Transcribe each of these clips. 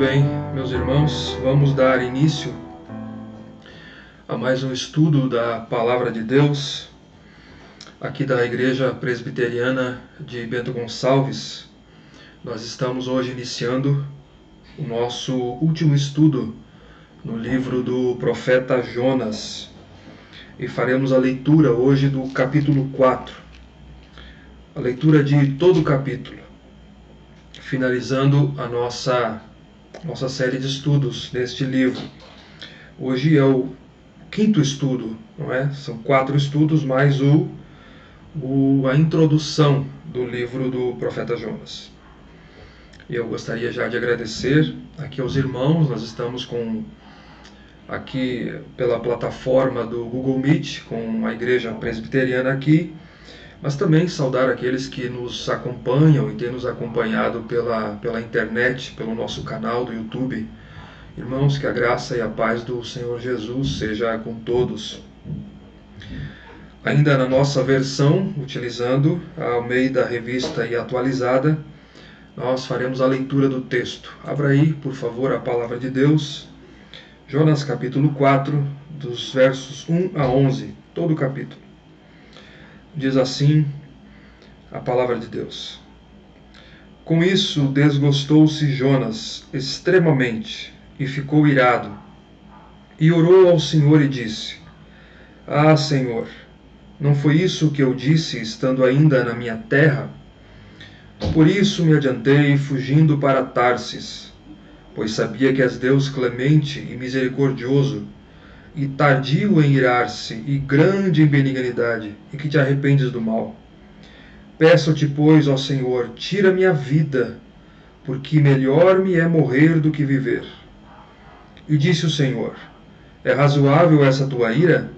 bem, meus irmãos, vamos dar início a mais um estudo da Palavra de Deus, aqui da Igreja Presbiteriana de Bento Gonçalves. Nós estamos hoje iniciando o nosso último estudo no livro do profeta Jonas e faremos a leitura hoje do capítulo 4, a leitura de todo o capítulo, finalizando a nossa série de estudos neste livro. Hoje é o quinto estudo, não é? São 4 estudos mais a introdução do livro do profeta Jonas. Eu gostaria já de agradecer aqui aos irmãos. Nós estamos aqui pela plataforma do Google Meet com a Igreja Presbiteriana aqui, mas também saudar aqueles que nos acompanham e têm nos acompanhado pela internet, pelo nosso canal do YouTube. Irmãos, que a graça e a paz do Senhor Jesus seja com todos. Ainda na nossa versão, utilizando a Almeida Revista e Atualizada, nós faremos a leitura do texto. Abra aí, por favor, a Palavra de Deus. Jonas capítulo 4, dos versos 1 a 11, todo o capítulo. Diz assim a Palavra de Deus: Com isso desgostou-se Jonas extremamente e ficou irado, e orou ao Senhor e disse: Ah, Senhor, não foi isso que eu disse estando ainda na minha terra? Por isso me adiantei fugindo para Tarsis, pois sabia que és Deus clemente e misericordioso, e tardio em irar-se, e grande em benignidade, e que te arrependes do mal. Peço-te, pois, ó Senhor, tira minha vida, porque melhor me é morrer do que viver. E disse o Senhor: É razoável essa tua ira?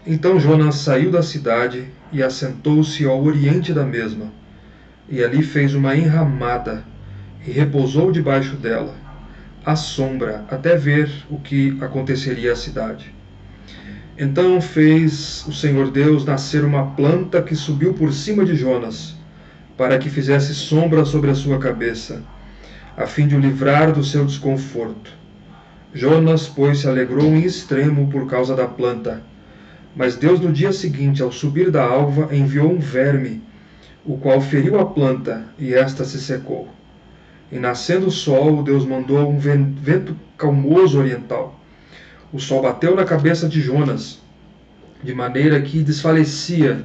Então Jonas saiu da cidade e assentou-se ao oriente da mesma, e ali fez uma enramada, e repousou debaixo dela, à sombra, até ver o que aconteceria à cidade. Então fez o Senhor Deus nascer uma planta que subiu por cima de Jonas, para que fizesse sombra sobre a sua cabeça, a fim de o livrar do seu desconforto. Jonas, pois, se alegrou em extremo por causa da planta. Mas Deus, no dia seguinte, ao subir da alva, enviou um verme, o qual feriu a planta, e esta se secou. E nascendo o sol, Deus mandou um vento calmoso oriental. O sol bateu na cabeça de Jonas, de maneira que desfalecia,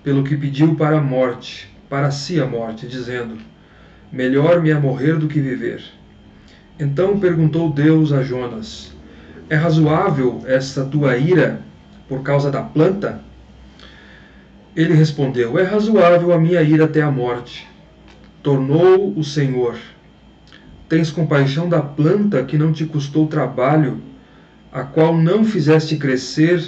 pelo que pediu para si a morte, dizendo: Melhor me é morrer do que viver. Então perguntou Deus a Jonas: É razoável esta tua ira por causa da planta? Ele respondeu: É razoável a minha ira até a morte. Tornou o Senhor: Tens compaixão da planta que não te custou trabalho, a qual não fizeste crescer,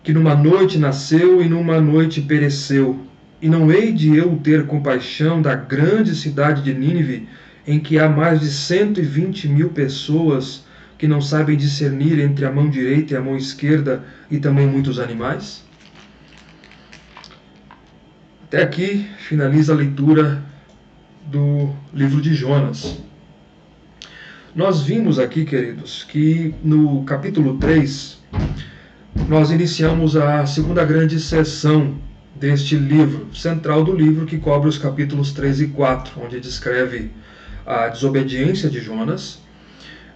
que numa noite nasceu e numa noite pereceu. E não hei de eu ter compaixão da grande cidade de Nínive, em que há mais de 120.000 pessoas que não sabem discernir entre a mão direita e a mão esquerda, e também muitos animais? Até aqui finaliza a leitura do livro de Jonas. Nós vimos aqui, queridos, que no capítulo 3 nós iniciamos a segunda grande seção deste livro, central do livro, que cobre os capítulos 3 e 4, onde descreve a desobediência de Jonas,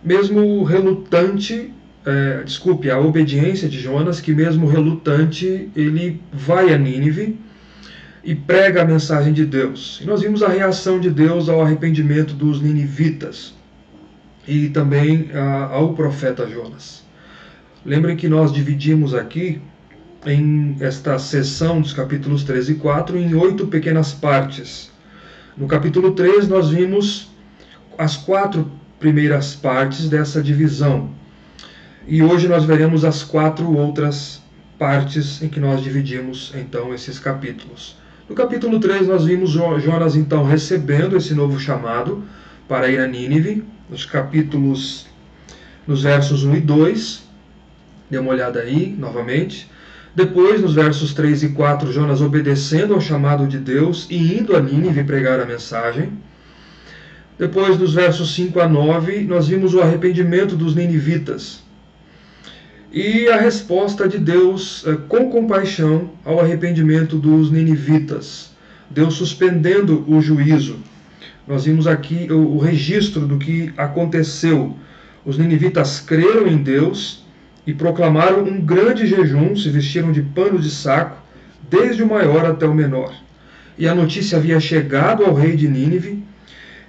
mesmo relutante, a obediência de Jonas, que mesmo relutante, ele vai a Nínive e prega a mensagem de Deus. E nós vimos a reação de Deus ao arrependimento dos ninivitas e também ao profeta Jonas. Lembrem que nós dividimos aqui em esta seção dos capítulos 3 e 4 em 8 pequenas partes. No capítulo 3 nós vimos as 4 primeiras partes dessa divisão. E hoje nós veremos as 4 outras partes em que nós dividimos então esses capítulos. No capítulo 3 nós vimos Jonas então recebendo esse novo chamado para ir a Nínive, nos versos 1 e 2. Dê uma olhada aí novamente. Depois, nos versos 3 e 4, Jonas obedecendo ao chamado de Deus e indo a Nínive pregar a mensagem. Depois dos versos 5 a 9, nós vimos o arrependimento dos ninivitas e a resposta de Deus com compaixão ao arrependimento dos ninivitas, Deus suspendendo o juízo. Nós vimos aqui o registro do que aconteceu. Os ninivitas creram em Deus e proclamaram um grande jejum, se vestiram de pano de saco, desde o maior até o menor. E a notícia havia chegado ao rei de Nínive,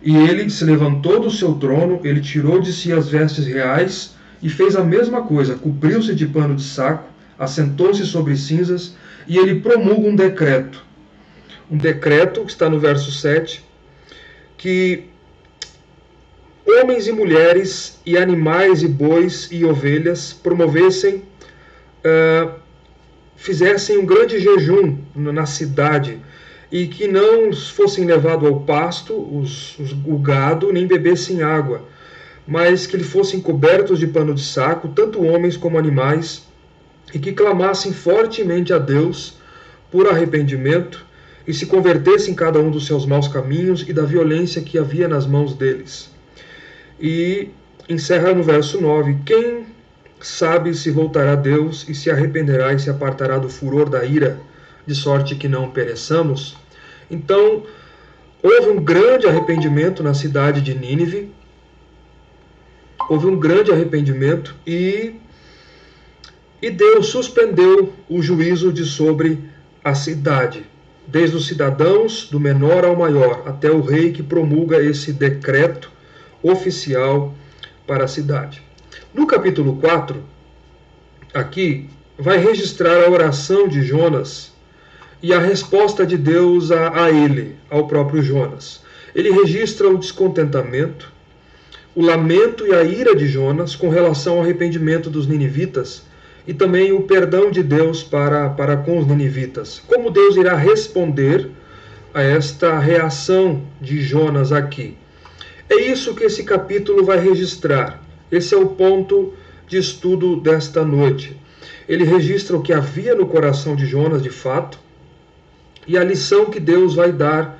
e ele se levantou do seu trono, ele tirou de si as vestes reais e fez a mesma coisa, cobriu-se de pano de saco, assentou-se sobre cinzas, e ele promulga um decreto. Um decreto, que está no verso 7, que homens e mulheres, e animais e bois e ovelhas promovessem, fizessem um grande jejum na cidade, e que não fossem levados ao pasto o gado, nem bebessem água, mas que lhe fossem cobertos de pano de saco, tanto homens como animais, e que clamassem fortemente a Deus por arrependimento, e se convertessem cada um dos seus maus caminhos e da violência que havia nas mãos deles. E encerra no verso 9, quem sabe se voltará a Deus e se arrependerá e se apartará do furor da ira, de sorte que não pereçamos. Então, houve um grande arrependimento na cidade de Nínive, houve um grande arrependimento e Deus suspendeu o juízo de sobre a cidade, desde os cidadãos, do menor ao maior, até o rei que promulga esse decreto oficial para a cidade. No capítulo 4, aqui, vai registrar a oração de Jonas e a resposta de Deus a ele, ao próprio Jonas. Ele registra o descontentamento, o lamento e a ira de Jonas com relação ao arrependimento dos ninivitas e também o perdão de Deus para com os ninivitas. Como Deus irá responder a esta reação de Jonas aqui? É isso que esse capítulo vai registrar. Esse é o ponto de estudo desta noite. Ele registra o que havia no coração de Jonas de fato e a lição que Deus vai dar,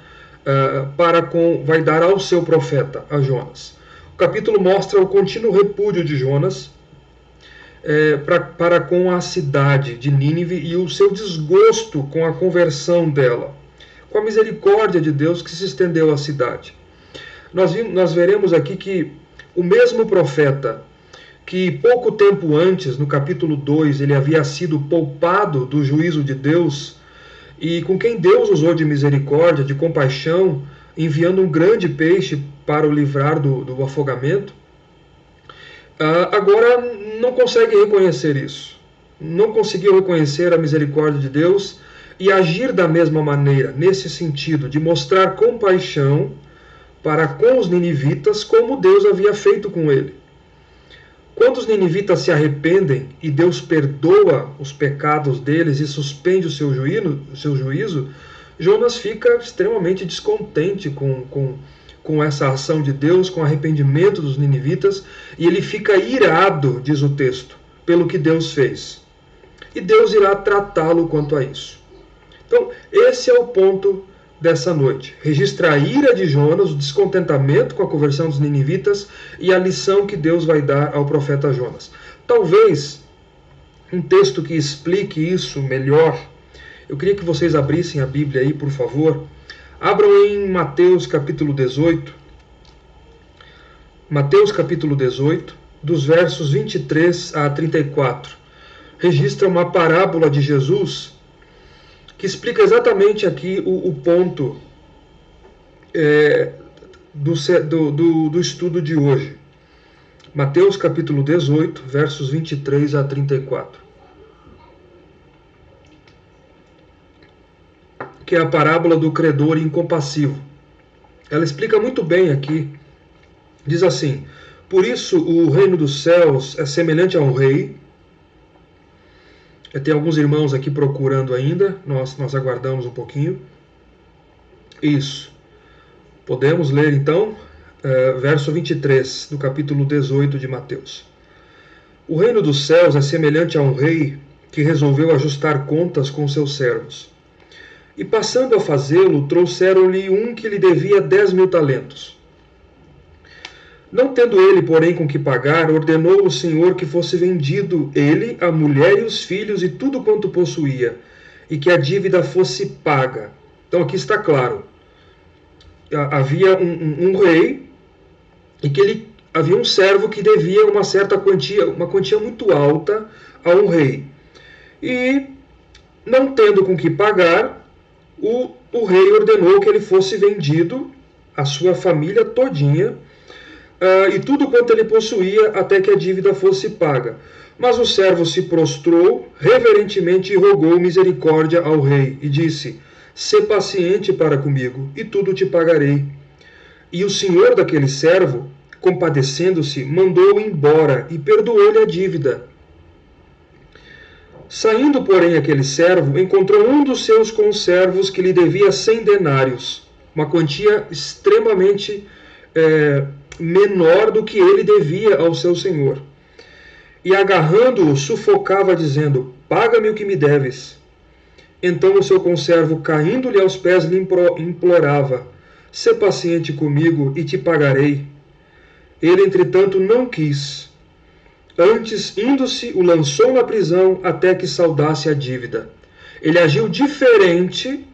vai dar ao seu profeta, a Jonas. O capítulo mostra o contínuo repúdio de Jonas para com a cidade de Nínive e o seu desgosto com a conversão dela, com a misericórdia de Deus que se estendeu à cidade. Nós veremos aqui que o mesmo profeta que pouco tempo antes, no capítulo 2, ele havia sido poupado do juízo de Deus e com quem Deus usou de misericórdia, de compaixão, enviando um grande peixe para o livrar do afogamento, agora não consegue reconhecer isso. Não conseguiu reconhecer a misericórdia de Deus e agir da mesma maneira, nesse sentido, de mostrar compaixão para com os ninivitas, como Deus havia feito com ele. Quando os ninivitas se arrependem e Deus perdoa os pecados deles e suspende o seu juízo, Jonas fica extremamente descontente com essa ação de Deus, com o arrependimento dos ninivitas, e ele fica irado, diz o texto, pelo que Deus fez. E Deus irá tratá-lo quanto a isso. Então, esse é o ponto dessa noite. Registra a ira de Jonas, o descontentamento com a conversão dos ninivitas e a lição que Deus vai dar ao profeta Jonas. Talvez um texto que explique isso melhor, eu queria que vocês abrissem a Bíblia aí, por favor. Abram em Mateus capítulo 18. Mateus capítulo 18, dos versos 23 a 34. Registra uma parábola de Jesus que explica exatamente aqui o ponto do estudo de hoje. Mateus capítulo 18, versos 23 a 34. Que é a parábola do credor incompassivo. Ela explica muito bem aqui. Diz assim: por isso o reino dos céus é semelhante a um rei. Tem alguns irmãos aqui procurando ainda, nós aguardamos um pouquinho. Isso. Podemos ler então, verso 23 do capítulo 18 de Mateus. O reino dos céus é semelhante a um rei que resolveu ajustar contas com seus servos. E passando a fazê-lo, trouxeram-lhe um que lhe devia 10.000 talentos. Não tendo ele, porém, com que pagar, ordenou o Senhor que fosse vendido ele, a mulher e os filhos e tudo quanto possuía, e que a dívida fosse paga. Então aqui está claro. Havia um rei e que havia um servo que devia uma certa quantia, uma quantia muito alta a um rei. E, não tendo com que pagar, o rei ordenou que ele fosse vendido, a sua família todinha, e tudo quanto ele possuía, até que a dívida fosse paga. Mas o servo se prostrou reverentemente e rogou misericórdia ao rei, e disse: sê paciente para comigo, e tudo te pagarei. E o senhor daquele servo, compadecendo-se, mandou-o embora e perdoou-lhe a dívida. Saindo, porém, aquele servo, encontrou um dos seus conservos que lhe devia 100 denários, uma quantia extremamente menor do que ele devia ao seu senhor. E agarrando-o, sufocava, dizendo: paga-me o que me deves. Então o seu conservo, caindo-lhe aos pés, lhe implorava: sê paciente comigo e te pagarei. Ele, entretanto, não quis. Antes, indo-se, o lançou na prisão até que saldasse a dívida. Ele agiu diferente.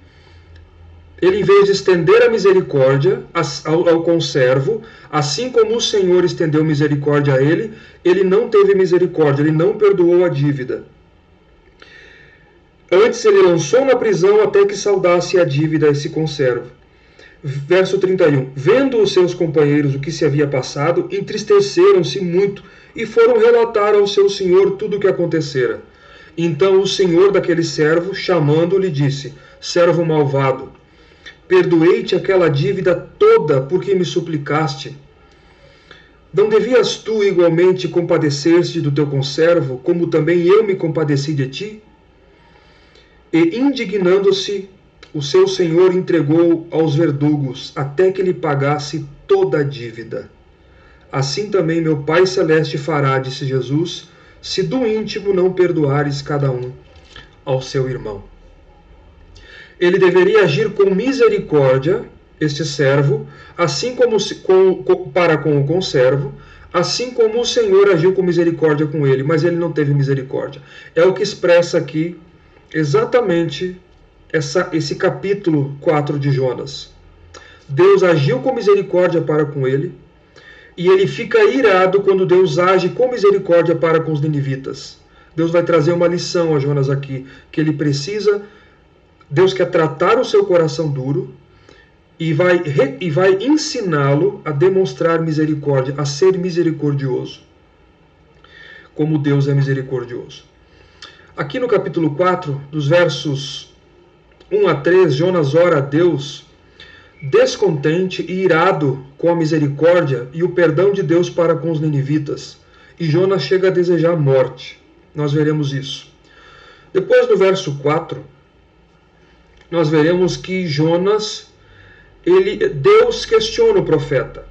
Ele, em vez de estender a misericórdia ao conservo, assim como o Senhor estendeu misericórdia a ele, ele não teve misericórdia, ele não perdoou a dívida. Antes ele lançou na prisão até que saldasse a dívida a esse conservo. Verso 31. Vendo os seus companheiros o que se havia passado, entristeceram-se muito e foram relatar ao seu senhor tudo o que acontecera. Então o senhor daquele servo, chamando-lhe, disse: servo malvado, perdoei-te aquela dívida toda porque me suplicaste. Não devias tu igualmente compadecer-te do teu conservo, como também eu me compadeci de ti? E, indignando-se, o seu senhor entregou aos verdugos, até que lhe pagasse toda a dívida. Assim também meu Pai Celeste fará, disse Jesus, se do íntimo não perdoares cada um ao seu irmão. Ele deveria agir com misericórdia, este servo, assim como para com o conservo, assim como o Senhor agiu com misericórdia com ele, mas ele não teve misericórdia. É o que expressa aqui exatamente esse capítulo 4 de Jonas. Deus agiu com misericórdia para com ele, e ele fica irado quando Deus age com misericórdia para com os ninivitas. Deus vai trazer uma lição a Jonas aqui, que ele precisa. Deus quer tratar o seu coração duro e vai ensiná-lo a demonstrar misericórdia, a ser misericordioso, como Deus é misericordioso. Aqui no capítulo 4, dos versos 1 a 3, Jonas ora a Deus, descontente e irado com a misericórdia e o perdão de Deus para com os ninivitas. E Jonas chega a desejar morte. Nós veremos isso. Depois, no verso 4, nós veremos que Deus questiona o profeta.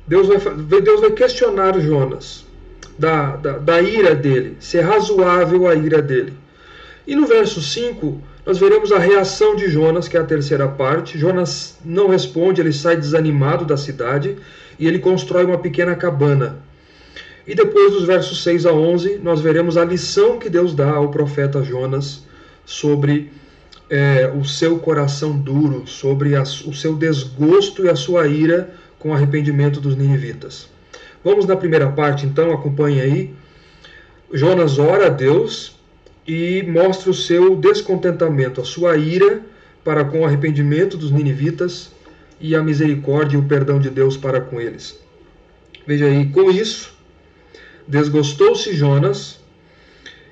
Deus vai questionar Jonas da ira dele, se é razoável a ira dele. E no verso 5, nós veremos a reação de Jonas, que é a terceira parte. Jonas não responde, ele sai desanimado da cidade e ele constrói uma pequena cabana. E depois, dos versos 6 a 11, nós veremos a lição que Deus dá ao profeta Jonas sobre o seu coração duro, sobre o seu desgosto e a sua ira com o arrependimento dos ninivitas. Vamos na primeira parte, então, acompanhe aí. Jonas ora a Deus e mostra o seu descontentamento, a sua ira para com o arrependimento dos ninivitas e a misericórdia e o perdão de Deus para com eles. Veja aí, com isso, desgostou-se Jonas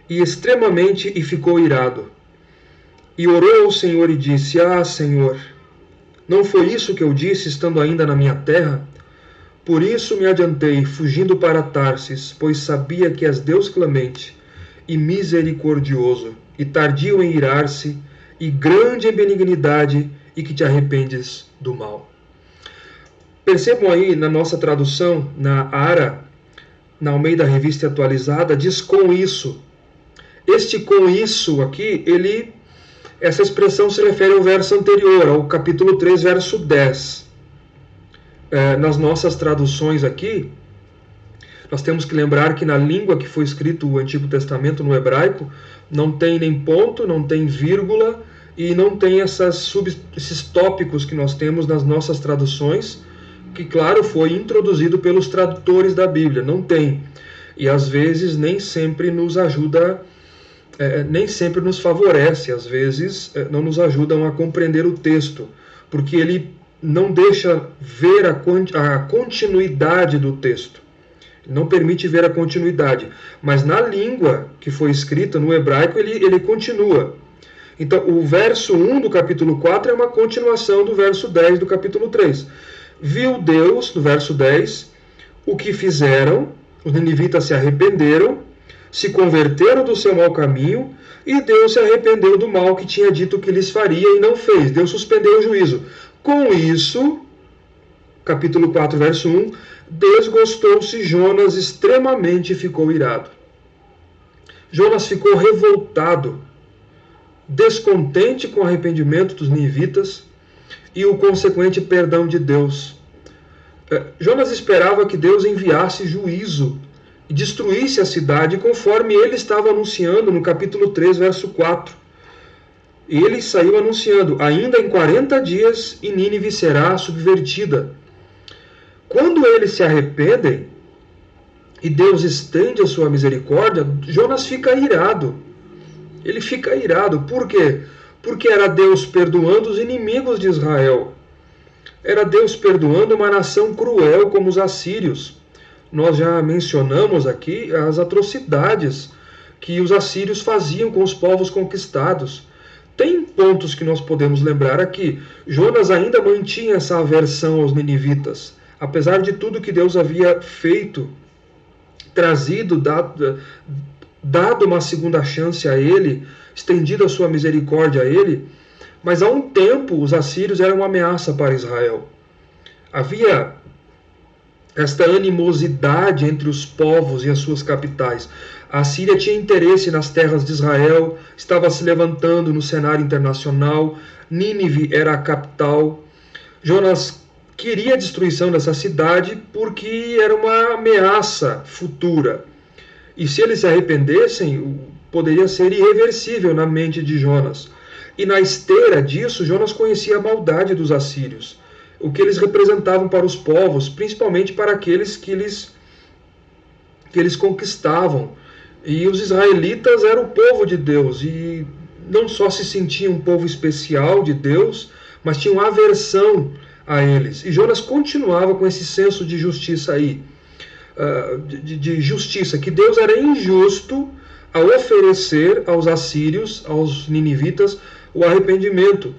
e extremamente e ficou irado. E orou ao Senhor e disse: ah, Senhor, não foi isso que eu disse estando ainda na minha terra? Por isso me adiantei, fugindo para Tarsis, pois sabia que és Deus clemente e misericordioso, e tardio em irar-se, e grande em benignidade, e que te arrependes do mal. Percebam aí na nossa tradução, na ARA, na Almeida Revista Atualizada, diz com isso. Este com isso aqui, essa expressão se refere ao verso anterior, ao capítulo 3, verso 10. nas nossas traduções aqui, nós temos que lembrar que na língua que foi escrito o Antigo Testamento, no hebraico, não tem nem ponto, não tem vírgula e não tem esses tópicos que nós temos nas nossas traduções, que, claro, foi introduzido pelos tradutores da Bíblia. Não tem. E às vezes nem sempre nos ajuda, nem sempre nos favorece, às vezes não nos ajudam a compreender o texto, porque ele não deixa ver a continuidade do texto. Não permite ver a continuidade. Mas na língua que foi escrita, no hebraico, ele continua. Então, o verso 1 do capítulo 4 é uma continuação do verso 10 do capítulo 3. Viu Deus, no verso 10, o que fizeram, os ninivitas se arrependeram, se converteram do seu mau caminho, e Deus se arrependeu do mal que tinha dito que lhes faria e não fez. Deus suspendeu o juízo. Com isso, capítulo 4, verso 1, desgostou-se Jonas extremamente e ficou irado. Jonas ficou revoltado, descontente com o arrependimento dos ninivitas e o consequente perdão de Deus. Jonas esperava que Deus enviasse juízo e destruísse a cidade, conforme ele estava anunciando no capítulo 3, verso 4. Ele saiu anunciando: ainda em 40 dias e Nínive será subvertida. Quando eles se arrependem e Deus estende a sua misericórdia, Jonas fica irado. Ele fica irado. Por quê? Porque era Deus perdoando os inimigos de Israel. Era Deus perdoando uma nação cruel como os assírios. Nós já mencionamos aqui as atrocidades que os assírios faziam com os povos conquistados. Tem pontos que nós podemos lembrar aqui. Jonas ainda mantinha essa aversão aos ninivitas. Apesar de tudo que Deus havia feito, trazido, dado uma segunda chance a ele, estendido a sua misericórdia a ele, mas há um tempo os assírios eram uma ameaça para Israel. Havia esta animosidade entre os povos e as suas capitais. A Síria tinha interesse nas terras de Israel, estava se levantando no cenário internacional, Nínive era a capital. Jonas queria a destruição dessa cidade porque era uma ameaça futura. E se eles se arrependessem, poderia ser irreversível na mente de Jonas. E na esteira disso, Jonas conhecia a maldade dos assírios, o que eles representavam para os povos, principalmente para aqueles que eles conquistavam. E os israelitas eram o povo de Deus, e não só se sentiam um povo especial de Deus, mas tinham aversão a eles. E Jonas continuava com esse senso de justiça aí, de justiça, que Deus era injusto ao oferecer aos assírios, aos ninivitas, o arrependimento.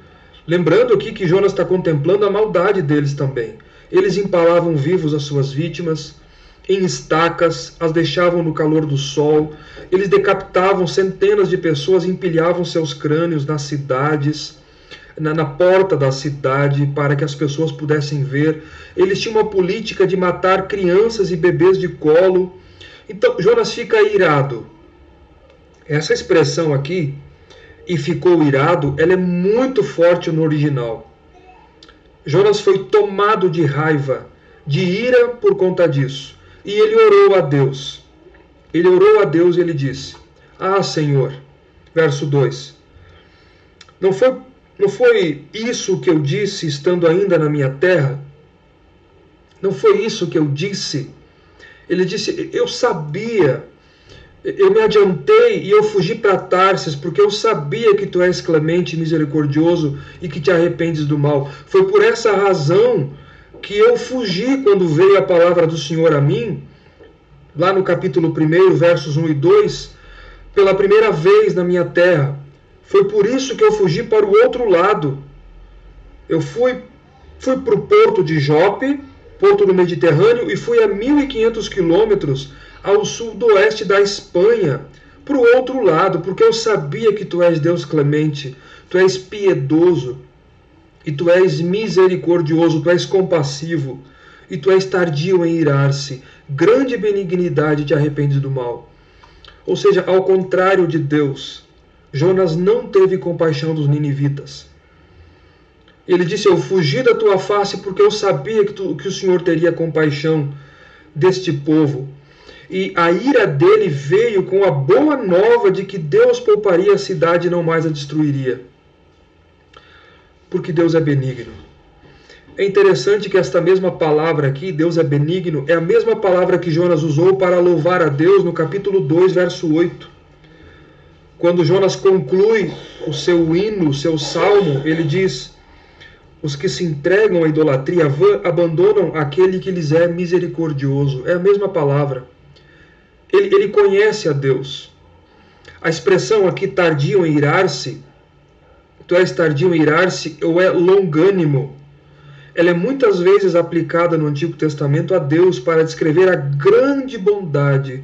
Lembrando aqui que Jonas está contemplando a maldade deles também. Eles empalavam vivos as suas vítimas em estacas, as deixavam no calor do sol, eles decapitavam centenas de pessoas, empilhavam seus crânios nas cidades, na porta da cidade, para que as pessoas pudessem ver. Eles tinham uma política de matar crianças e bebês de colo. Então Jonas fica irado. Essa expressão aqui, e ficou irado, ela é muito forte no original. Jonas foi tomado de raiva, de ira por conta disso. E ele orou a Deus. Ele orou a Deus e ele disse: Ah, Senhor, verso 2, não foi isso que eu disse estando ainda na minha terra? Não foi isso que eu disse? Ele disse: eu sabia, eu me adiantei e eu fugi para Tarsis, porque eu sabia que tu és clemente e misericordioso e que te arrependes do mal. Foi por essa razão que eu fugi quando veio a palavra do Senhor a mim, lá no capítulo 1, versos 1 e 2, pela primeira vez na minha terra. Foi por isso que eu fugi para o outro lado. Eu fui para o porto de Jope, porto do Mediterrâneo, e fui a 1.500 quilômetros ao sudoeste da Espanha, para o outro lado, porque eu sabia que tu és Deus clemente, tu és piedoso, e tu és misericordioso, tu és compassivo, e tu és tardio em irar-se, grande benignidade te arrependes do mal. Ou seja, ao contrário de Deus, Jonas não teve compaixão dos ninivitas. Ele disse: eu fugi da tua face porque eu sabia que o Senhor teria compaixão deste povo. E a ira dele veio com a boa nova de que Deus pouparia a cidade e não mais a destruiria. Porque Deus é benigno. É interessante que esta mesma palavra aqui, Deus é benigno, é a mesma palavra que Jonas usou para louvar a Deus no capítulo 2, verso 8. Quando Jonas conclui o seu hino, o seu salmo, ele diz: os que se entregam à idolatria vã abandonam aquele que lhes é misericordioso. É a mesma palavra. Ele conhece a Deus. A expressão aqui, tardio em irar-se, tu és tardio em irar-se, ou é longânimo. Ela é muitas vezes aplicada no Antigo Testamento a Deus para descrever a grande bondade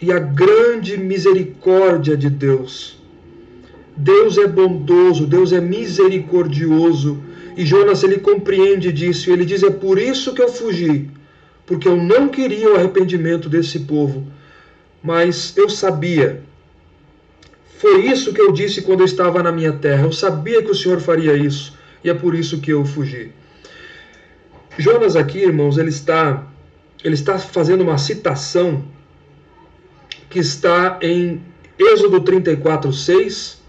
e a grande misericórdia de Deus. Deus é bondoso, Deus é misericordioso. E Jonas, ele compreende disso, e ele diz: é por isso que eu fugi, porque eu não queria o arrependimento desse povo. Mas eu sabia. Foi isso que eu disse quando eu estava na minha terra. Eu sabia que o Senhor faria isso, e é por isso que eu fugi. Jonas aqui, irmãos, ele está fazendo uma citação que está em Êxodo 34, 6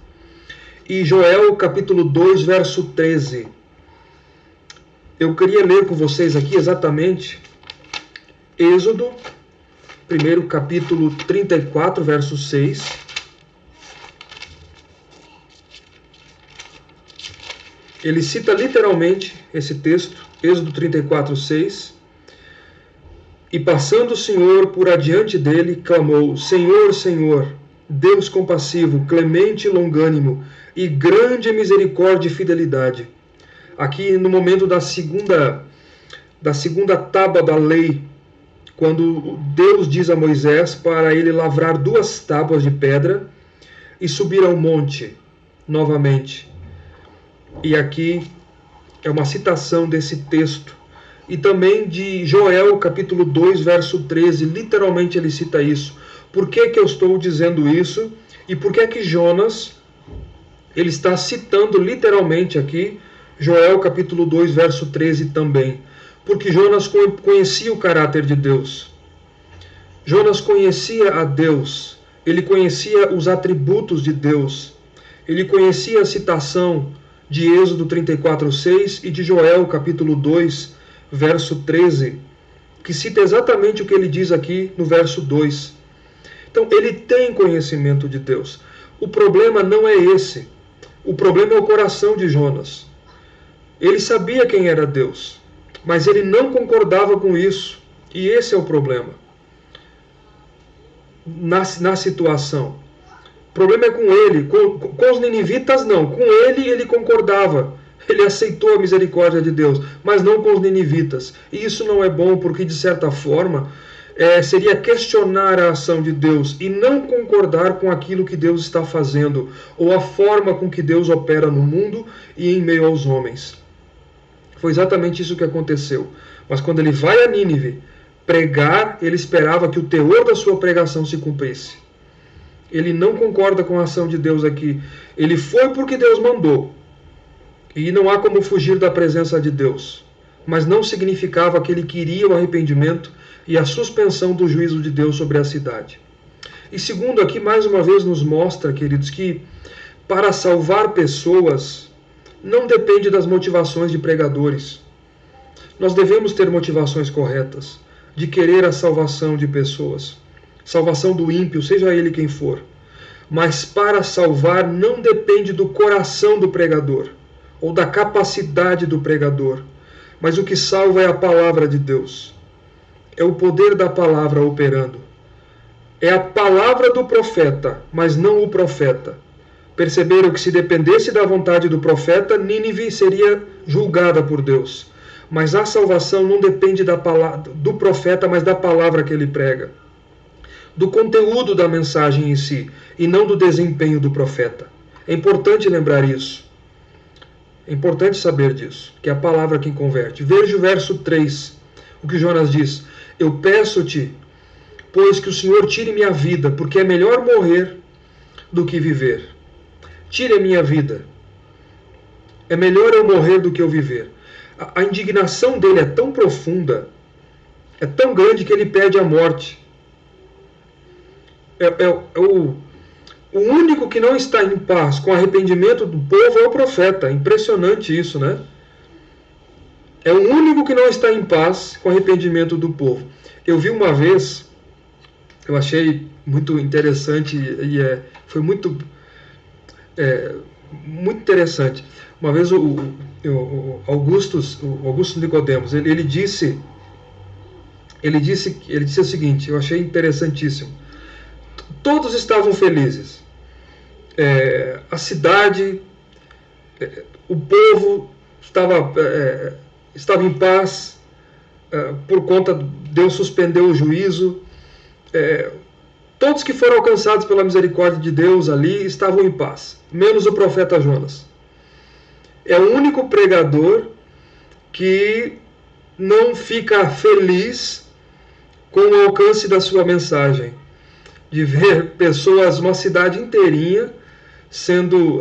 e Joel capítulo 2, verso 13. Eu queria ler com vocês aqui exatamente Êxodo, primeiro capítulo 34, verso 6. Ele cita literalmente esse texto, Êxodo 34, 6. E passando o Senhor por adiante dele, clamou: Senhor, Senhor, Deus compassivo, clemente e longânimo, e grande misericórdia e fidelidade. Aqui no momento da segunda tábua da lei, quando Deus diz a Moisés para ele lavrar 2 tábuas de pedra e subir ao monte novamente. E aqui é uma citação desse texto. E também de Joel, capítulo 2, verso 13. Literalmente ele cita isso. Por que eu estou dizendo isso? E por que que Jonas, ele está citando literalmente aqui Joel, capítulo 2, verso 13 também? Porque Jonas conhecia o caráter de Deus. Jonas conhecia a Deus. Ele conhecia os atributos de Deus. Ele conhecia a citação de Êxodo 34, 6 e de Joel, capítulo 2, verso 13, que cita exatamente o que ele diz aqui no verso 2. Então, ele tem conhecimento de Deus. O problema não é esse. O problema é o coração de Jonas. Ele sabia quem era Deus, mas ele não concordava com isso. E esse é o problema na situação. O problema é com ele. Com os ninivitas, não. Com ele concordava. Ele aceitou a misericórdia de Deus, mas não com os ninivitas. E isso não é bom, porque, de certa forma, seria questionar a ação de Deus e não concordar com aquilo que Deus está fazendo, ou a forma com que Deus opera no mundo e em meio aos homens. Foi exatamente isso que aconteceu. Mas quando ele vai a Nínive pregar, ele esperava que o teor da sua pregação se cumprisse. Ele não concorda com a ação de Deus aqui. Ele foi porque Deus mandou. E não há como fugir da presença de Deus. Mas não significava que ele queria o arrependimento e a suspensão do juízo de Deus sobre a cidade. E segundo, aqui mais uma vez nos mostra, queridos, que para salvar pessoas não depende das motivações de pregadores. Nós devemos ter motivações corretas de querer a salvação de pessoas. Salvação do ímpio, seja ele quem for. Mas para salvar não depende do coração do pregador ou da capacidade do pregador. Mas o que salva é a palavra de Deus. É o poder da palavra operando. É a palavra do profeta, mas não o profeta. Perceberam que se dependesse da vontade do profeta, Nínive seria julgada por Deus. Mas a salvação não depende do profeta, mas da palavra que ele prega. Do conteúdo da mensagem em si, e não do desempenho do profeta. É importante lembrar isso. É importante saber disso, que é a palavra quem converte. Veja o verso 3, o que Jonas diz: eu peço-te, pois que o Senhor tire minha vida, porque é melhor morrer do que viver. Tire a minha vida. É melhor eu morrer do que eu viver. A indignação dele é tão profunda, é tão grande que ele pede a morte. O único que não está em paz com o arrependimento do povo é o profeta. Impressionante isso, né? É o único que não está em paz com o arrependimento do povo. Eu vi uma vez, eu achei muito interessante e foi muito interessante. Uma vez o Augusto Nicodemos, ele disse o seguinte, eu achei interessantíssimo. Todos estavam felizes. A cidade, o povo estava em paz, por conta de Deus suspendeu o juízo. Todos que foram alcançados pela misericórdia de Deus ali estavam em paz, menos o profeta Jonas. É o único pregador que não fica feliz com o alcance da sua mensagem, de ver pessoas, uma cidade inteirinha, sendo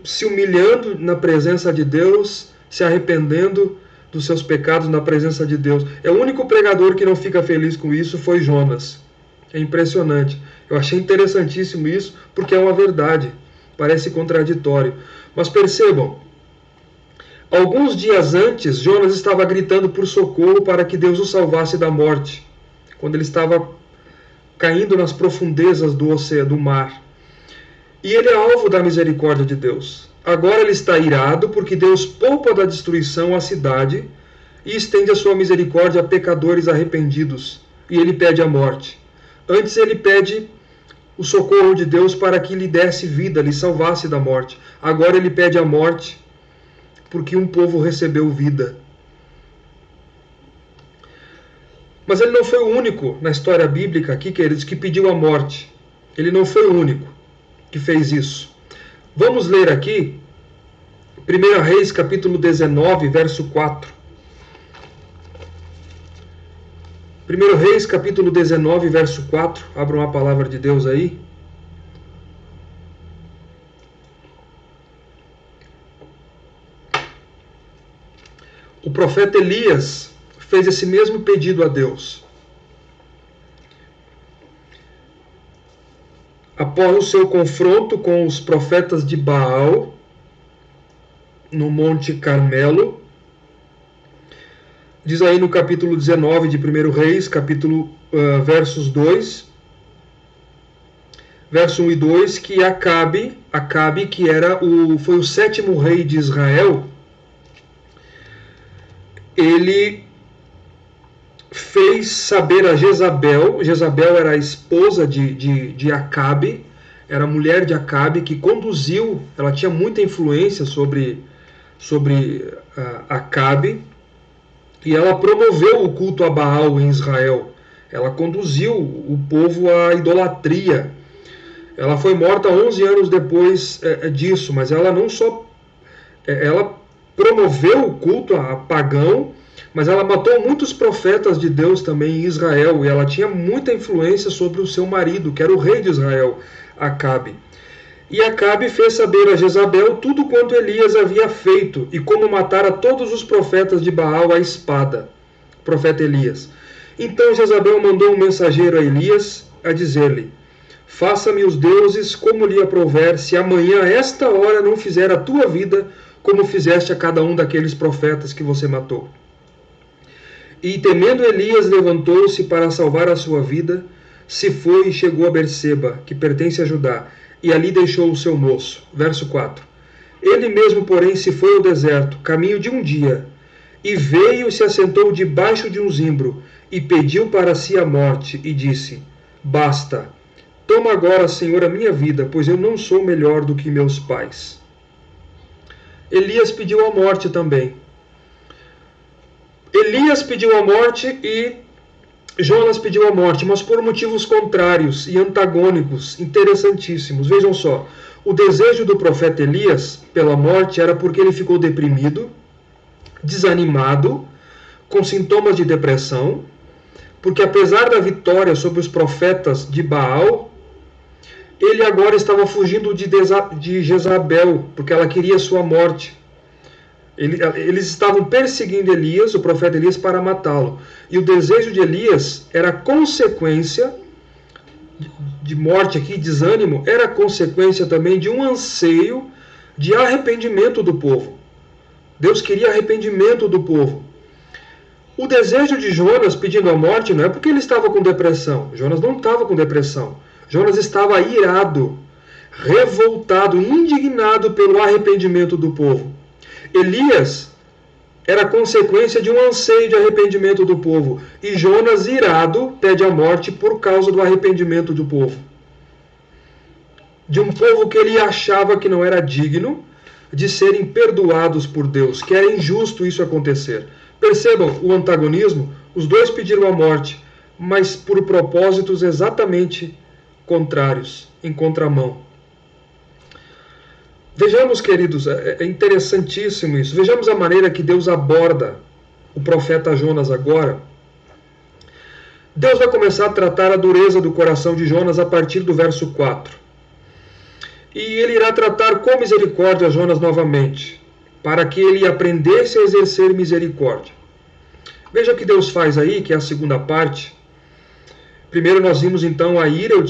se humilhando na presença de Deus, se arrependendo dos seus pecados na presença de Deus. É o único pregador que não fica feliz com isso, foi Jonas. É impressionante. Eu achei interessantíssimo isso, porque é uma verdade. Parece contraditório. Mas percebam, alguns dias antes, Jonas estava gritando por socorro para que Deus o salvasse da morte, quando ele estava caindo nas profundezas do oceano, do mar. E ele é alvo da misericórdia de Deus. Agora ele está irado porque Deus poupa da destruição a cidade e estende a sua misericórdia a pecadores arrependidos, e ele pede a morte. Antes ele pede o socorro de Deus para que lhe desse vida, lhe salvasse da morte. Agora ele pede a morte porque um povo recebeu vida. Mas ele não foi o único na história bíblica aqui, queridos, que pediu a morte. Ele não foi o único que fez isso. Vamos ler aqui 1 Reis, capítulo 19, verso 4. 1 Reis, capítulo 19, verso 4. Abram a palavra de Deus aí. O profeta Elias fez esse mesmo pedido a Deus. Após o seu confronto com os profetas de Baal, no Monte Carmelo, diz aí no capítulo 19 de 1 Reis, versos 2, verso 1 e 2, que Acabe, que foi o 7º rei de Israel, ele fez saber a Jezabel era a esposa de Acabe, era a mulher de Acabe, que conduziu, ela tinha muita influência sobre Acabe, e ela promoveu o culto a Baal em Israel. Ela conduziu o povo à idolatria. Ela foi morta 11 anos depois disso, mas ela não só... ela promoveu o culto a pagão, mas ela matou muitos profetas de Deus também em Israel, e ela tinha muita influência sobre o seu marido, que era o rei de Israel, Acabe. E Acabe fez saber a Jezabel tudo quanto Elias havia feito, e como matara todos os profetas de Baal à espada, profeta Elias. Então Jezabel mandou um mensageiro a Elias, a dizer-lhe: faça-me os deuses como lhe aprouver, se amanhã a esta hora não fizer a tua vida como fizeste a cada um daqueles profetas que você matou. E temendo Elias, levantou-se para salvar a sua vida, se foi e chegou a Berseba, que pertence a Judá, e ali deixou o seu moço. Verso 4. Ele mesmo, porém, se foi ao deserto, caminho de um dia, e veio e se assentou debaixo de um zimbro, e pediu para si a morte, e disse: basta, toma agora, Senhor, a minha vida, pois eu não sou melhor do que meus pais. Elias pediu a morte também. Elias pediu a morte e Jonas pediu a morte, mas por motivos contrários e antagônicos, interessantíssimos. Vejam só, o desejo do profeta Elias pela morte era porque ele ficou deprimido, desanimado, com sintomas de depressão, porque apesar da vitória sobre os profetas de Baal, ele agora estava fugindo de Jezabel, porque ela queria sua morte. Eles estavam perseguindo Elias, o profeta Elias, para matá-lo. E o desejo de Elias era consequência de morte aqui, desânimo, era consequência também de um anseio de arrependimento do povo. Deus queria arrependimento do povo. O desejo de Jonas pedindo a morte não é porque ele estava com depressão. Jonas não estava com depressão. Jonas estava irado, revoltado, indignado pelo arrependimento do povo. Elias era consequência de um anseio de arrependimento do povo. E Jonas, irado, pede a morte por causa do arrependimento do povo. De um povo que ele achava que não era digno de serem perdoados por Deus, que era injusto isso acontecer. Percebam o antagonismo? Os dois pediram a morte, mas por propósitos exatamente contrários, em contramão. Vejamos, queridos, é interessantíssimo isso. Vejamos a maneira que Deus aborda o profeta Jonas agora. Deus vai começar a tratar a dureza do coração de Jonas a partir do verso 4. E ele irá tratar com misericórdia Jonas novamente, para que ele aprendesse a exercer misericórdia. Veja o que Deus faz aí, que é a segunda parte. Primeiro nós vimos então a ira, o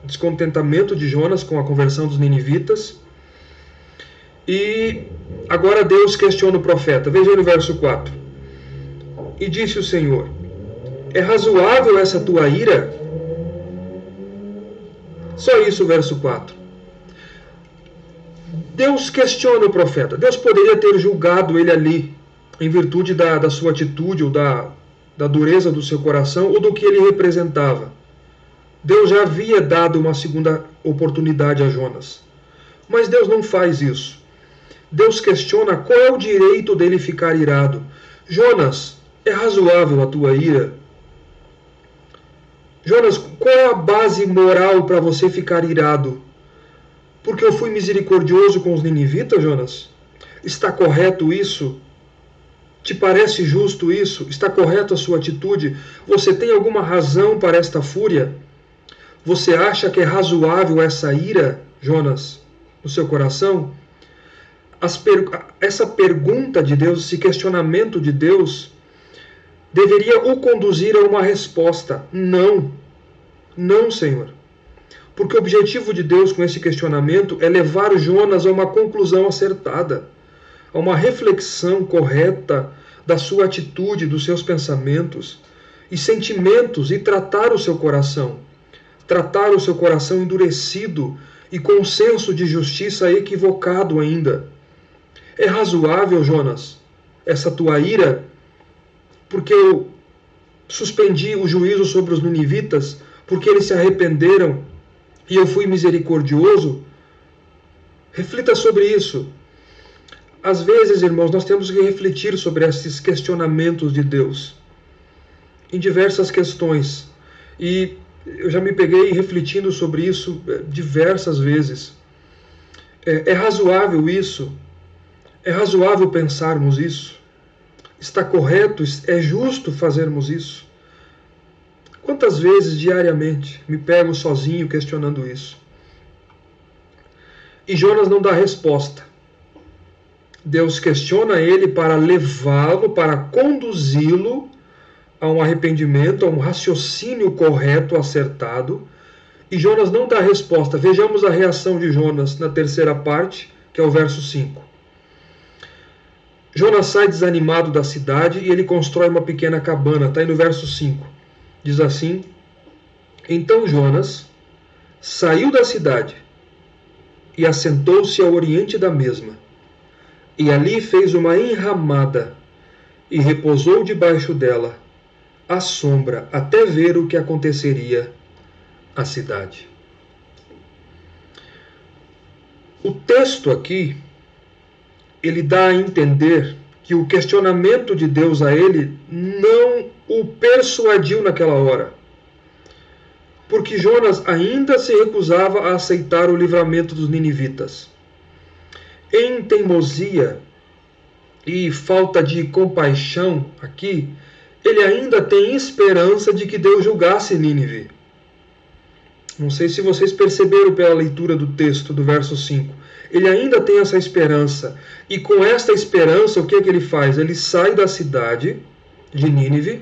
descontentamento de Jonas com a conversão dos ninivitas. E agora Deus questiona o profeta. Veja aí no verso 4. E disse o Senhor: é razoável essa tua ira? Só isso o verso 4. Deus questiona o profeta. Deus poderia ter julgado ele ali, em virtude da sua atitude, ou da dureza do seu coração, ou do que ele representava. Deus já havia dado uma segunda oportunidade a Jonas. Mas Deus não faz isso. Deus questiona qual é o direito dele ficar irado. Jonas, é razoável a tua ira? Jonas, qual é a base moral para você ficar irado? Porque eu fui misericordioso com os ninivitas, Jonas? Está correto isso? Te parece justo isso? Está correto a sua atitude? Você tem alguma razão para esta fúria? Você acha que é razoável essa ira, Jonas, no seu coração? Essa pergunta de Deus, esse questionamento de Deus, deveria o conduzir a uma resposta. Não. Não, Senhor. Porque o objetivo de Deus com esse questionamento é levar Jonas a uma conclusão acertada, a uma reflexão correta da sua atitude, dos seus pensamentos e sentimentos, e tratar o seu coração. Tratar o seu coração endurecido e com um senso de justiça equivocado ainda. É razoável, Jonas, essa tua ira, porque eu suspendi o juízo sobre os ninivitas, porque eles se arrependeram e eu fui misericordioso? Reflita sobre isso. Às vezes, irmãos, nós temos que refletir sobre esses questionamentos de Deus em diversas questões. E eu já me peguei refletindo sobre isso diversas vezes. É razoável isso? É razoável pensarmos isso? Está correto? É justo fazermos isso? Quantas vezes diariamente me pego sozinho questionando isso? E Jonas não dá resposta. Deus questiona ele para levá-lo, para conduzi-lo a um arrependimento, a um raciocínio correto, acertado. E Jonas não dá resposta. Vejamos a reação de Jonas na terceira parte, que é o verso 5. Jonas sai desanimado da cidade e ele constrói uma pequena cabana. Está aí no verso 5. Diz assim: então Jonas saiu da cidade e assentou-se ao oriente da mesma. E ali fez uma enramada e repousou debaixo dela, à sombra, até ver o que aconteceria à cidade. O texto aqui, ele dá a entender que o questionamento de Deus a ele não o persuadiu naquela hora, porque Jonas ainda se recusava a aceitar o livramento dos ninivitas. Em teimosia e falta de compaixão aqui, ele ainda tem esperança de que Deus julgasse Nínive. Não sei se vocês perceberam pela leitura do texto do verso 5. Ele ainda tem essa esperança. E com esta esperança, o que é que ele faz? Ele sai da cidade de Nínive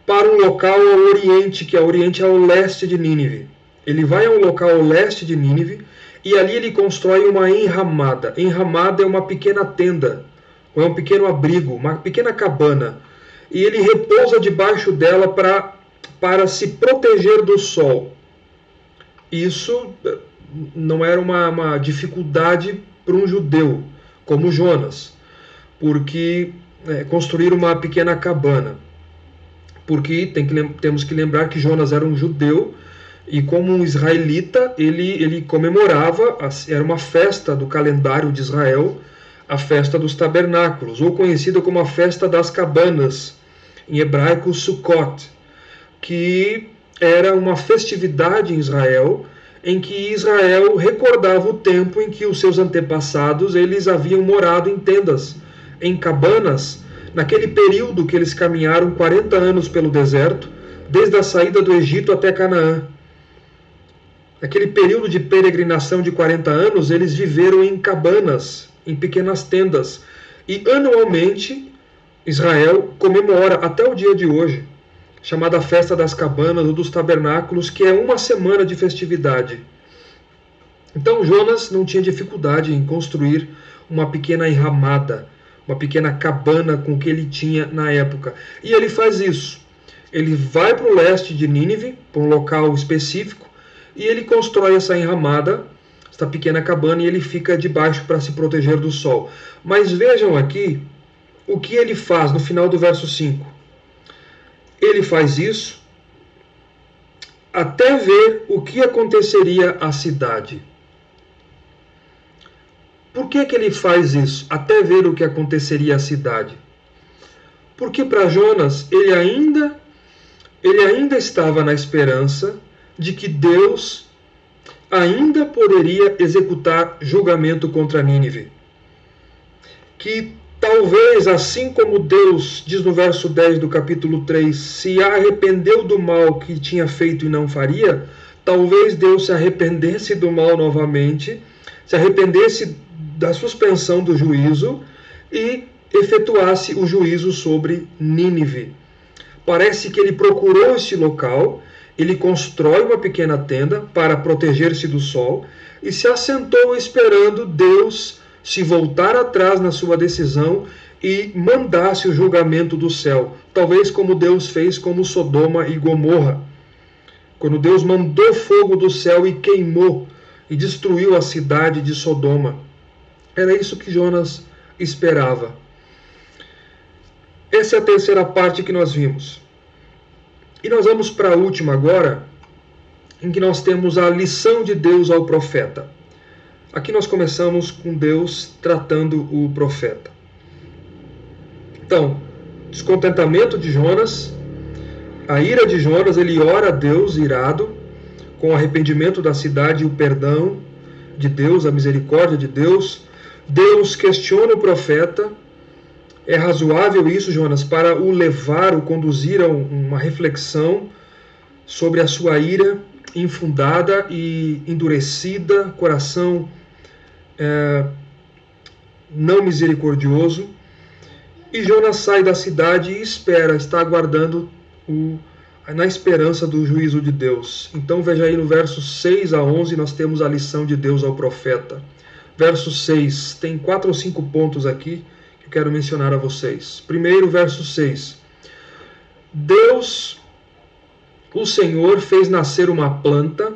para um local ao oriente, que é ao leste de Nínive. Ele vai a um local ao leste de Nínive e ali ele constrói uma enramada. Enramada é uma pequena tenda, ou é um pequeno abrigo, uma pequena cabana. E ele repousa debaixo dela para se proteger do sol. Isso não era uma dificuldade para um judeu, como Jonas, porque construir uma pequena cabana. Porque temos que lembrar que Jonas era um judeu e, como um israelita, ele comemorava, era uma festa do calendário de Israel, a festa dos tabernáculos, ou conhecida como a festa das cabanas, em hebraico Sukkot, que era uma festividade em Israel, em que Israel recordava o tempo em que os seus antepassados eles haviam morado em tendas, em cabanas, naquele período que eles caminharam 40 anos pelo deserto, desde a saída do Egito até Canaã. Naquele período de peregrinação de 40 anos, eles viveram em cabanas, em pequenas tendas. E anualmente, Israel comemora, até o dia de hoje, chamada Festa das Cabanas ou dos Tabernáculos, que é uma semana de festividade. Então Jonas não tinha dificuldade em construir uma pequena enramada, uma pequena cabana com o que ele tinha na época. E ele faz isso. Ele vai para o leste de Nínive, para um local específico, e ele constrói essa enramada, essa pequena cabana, e ele fica debaixo para se proteger do sol. Mas vejam aqui o que ele faz no final do verso 5. Ele faz isso até ver o que aconteceria à cidade. Por que ele faz isso? Até ver o que aconteceria à cidade. Porque para Jonas, ele ainda estava na esperança de que Deus ainda poderia executar julgamento contra Nínive. Que talvez, assim como Deus, diz no verso 10 do capítulo 3, se arrependeu do mal que tinha feito e não faria, talvez Deus se arrependesse do mal novamente, se arrependesse da suspensão do juízo e efetuasse o juízo sobre Nínive. Parece que ele procurou esse local, ele constrói uma pequena tenda para proteger-se do sol e se assentou esperando Deus se voltar atrás na sua decisão e mandasse o julgamento do céu, talvez como Deus fez com Sodoma e Gomorra, quando Deus mandou fogo do céu e queimou e destruiu a cidade de Sodoma. Era isso que Jonas esperava. Essa é a terceira parte que nós vimos. E nós vamos para a última agora, em que nós temos a lição de Deus ao profeta. Aqui nós começamos com Deus tratando o profeta. Então, descontentamento de Jonas, a ira de Jonas, ele ora a Deus irado, com o arrependimento da cidade e o perdão de Deus, a misericórdia de Deus. Deus questiona o profeta. É razoável isso, Jonas, para o levar, o conduzir a uma reflexão sobre a sua ira infundada e endurecida, coração não misericordioso. E Jonas sai da cidade e espera, está aguardando na esperança do juízo de Deus. Então veja aí no versos 6 a 11, nós temos a lição de Deus ao profeta. Verso 6, tem 4 ou 5 pontos aqui que eu quero mencionar a vocês. Primeiro, verso 6. Deus, o Senhor, fez nascer uma planta